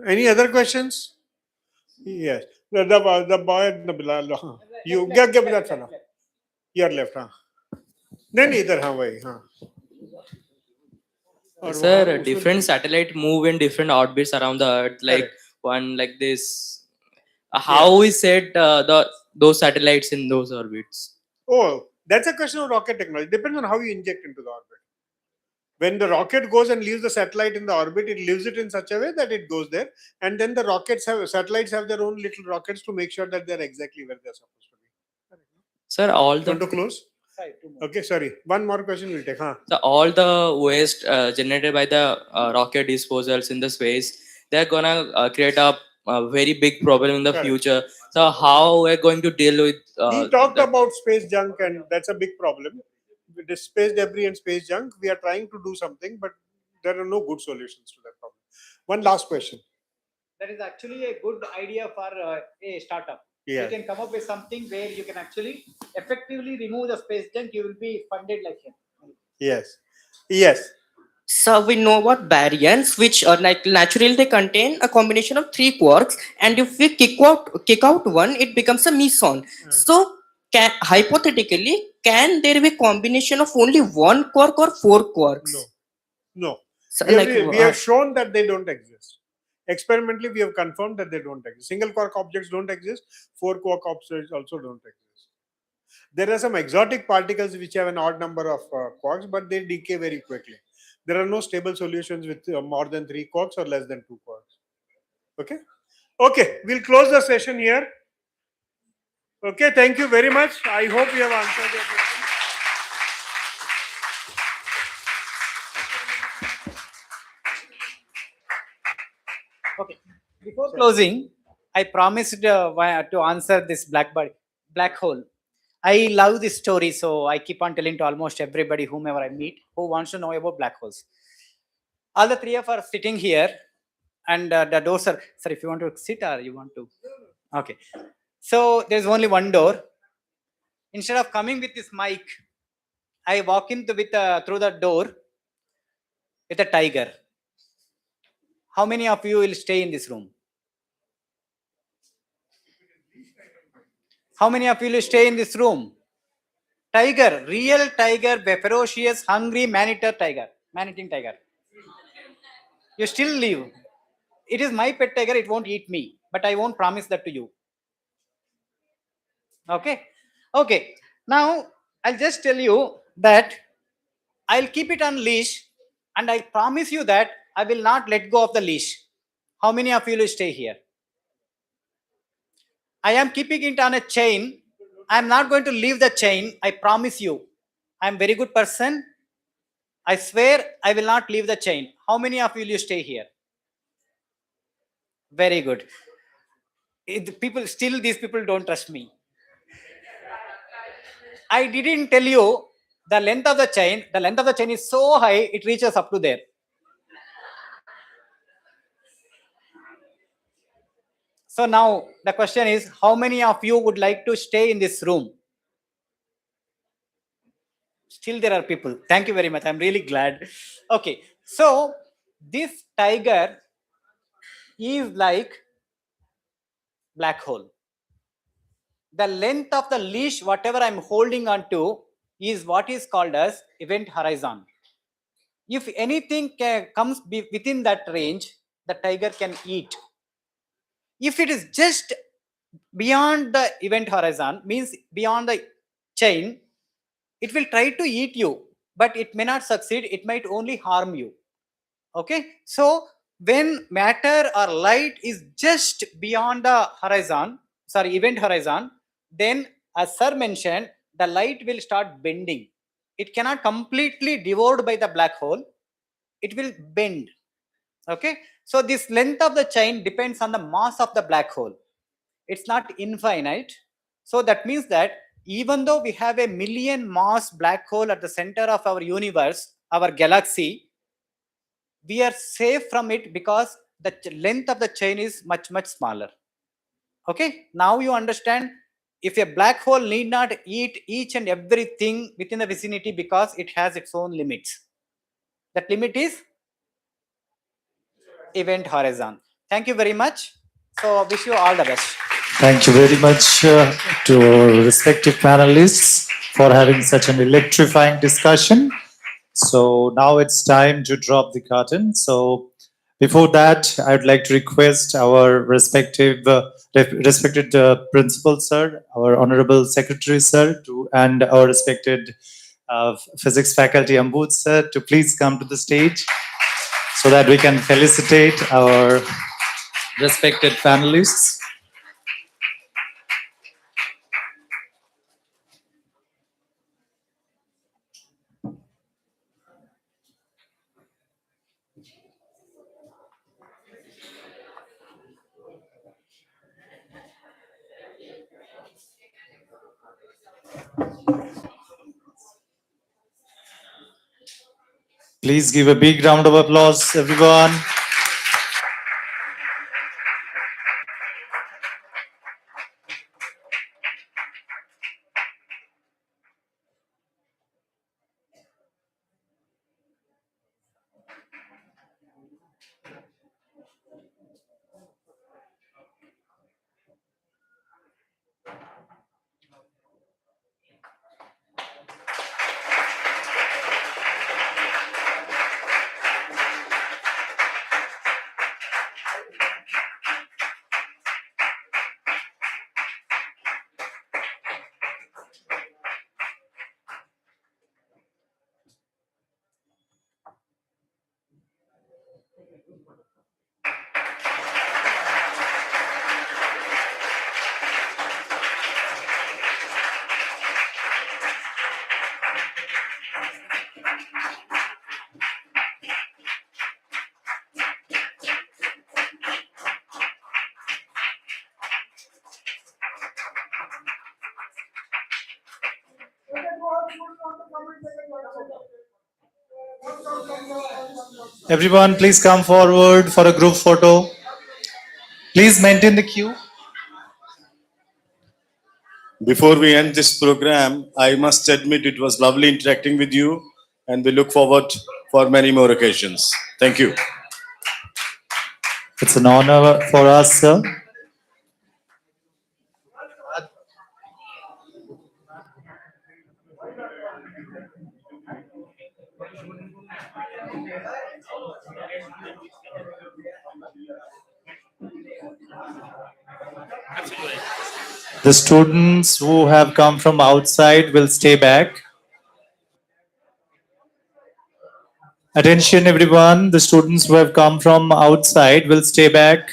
Any other questions? Yes. The boy, the Bilal. You give that fellow. Your left, huh? Then either, huh, why, huh? और Sir, वहाँ उसमें- different satellite move in different orbits around the Earth, like one like this. How is set those satellites in those orbits? Oh, that's a question of rocket technology. Depends on how you inject into the orbit. When the rocket goes and leaves the satellite in the orbit, it leaves it in such a way that it goes there, and then the satellites have their own little rockets to make sure that they're exactly where they're supposed to be. Sir, all You want to the close? Okay, sorry. One more question we'll take. Huh? all the waste generated by the rocket disposals in the space, they're gonna create a very big problem in the Correct. future. So how we're going to deal with? We talked about space junk, and that's a big problem. With the space debris and space junk, we are trying to do something, but there are no good solutions to that problem. One last question. That is actually a good idea for a startup. Yeah. You can come up with something where you can actually effectively remove the space junk. You will be funded like him. Yes. Yes. So we know about baryons, which are like naturally they contain a combination of 3 quarks, and if we kick out one, it becomes a meson. So hypothetically, can there be a combination of only 1 quark or 4 quarks? No. So, We have shown that they don't exist. Experimentally, we have confirmed that they don't exist. Single quark objects don't exist. 4 quark objects also don't exist. There are some exotic particles which have an odd number of quarks, but they decay very quickly. There are no stable solutions with more than 3 quarks or less than 2 quarks. Okay? Okay, we'll close the session here. Okay, thank you very much. I hope we have answered your question. Okay. Before closing, I promised to answer this black hole. I love this story, so I keep on telling to almost everybody, whomever I meet, who wants to know about black holes. All the three of us are sitting here, and the doors are. Sir, if you want to sit, or you want to? Okay. So there's only one door. Instead of coming with this mic, I walk in through the door with a tiger. How many of you will stay in this room? How many of you will stay in this room? Tiger, real tiger, ferocious, hungry, man-eating tiger. You still leave. It is my pet tiger, it won't eat me, but I won't promise that to you. Okay? Okay. Now, I'll just tell you that I'll keep it on leash, and I promise you that I will not let go of the leash. How many of you will stay here? I am keeping it on a chain. I am not going to leave the chain. I promise you. I am a very good person. I swear I will not leave the chain. How many of you will stay here? Very good. These people don't trust me. I didn't tell you the length of the chain. The length of the chain is so high, it reaches up to there. So now the question is, how many of you would like to stay in this room? Still there are people. Thank you very much. I'm really glad. Okay. So this tiger is like black hole. The length of the leash, whatever I'm holding on to, is what is called as event horizon. If anything comes within that range, the tiger can eat. If it is just beyond the event horizon, means beyond the chain, it will try to eat you, but it may not succeed. It might only harm you. Okay? So when matter or light is just beyond the event horizon, then as sir mentioned, the light will start bending. It cannot completely devoured by the black hole. It will bend. Okay? So this length of the chain depends on the mass of the black hole. It's not infinite. So that means that even though we have a million mass black hole at the center of our universe, our galaxy, we are safe from it because the length of the chain is much, much smaller. Okay? Now you understand if a black hole need not eat each and everything within the vicinity because it has its own limits. That limit is event horizon. Thank you very much. So wish you all the best. Thank you very much to our respective panelists for having such an electrifying discussion. So now it's time to drop the curtain. So before that, I'd like to request our respected principal sir, our honorable secretary sir, and our respected physics faculty Ambud sir to please come to the stage so that we can felicitate our respected panelists. Please give a big round of applause, everyone. Everyone, please come forward for a group photo. Please maintain the queue. Before we end this program, I must admit it was lovely interacting with you, and we look forward for many more occasions. Thank you. It's an honor for us, sir. The students who have come from outside will stay back. Attention everyone, the students who have come from outside will stay back.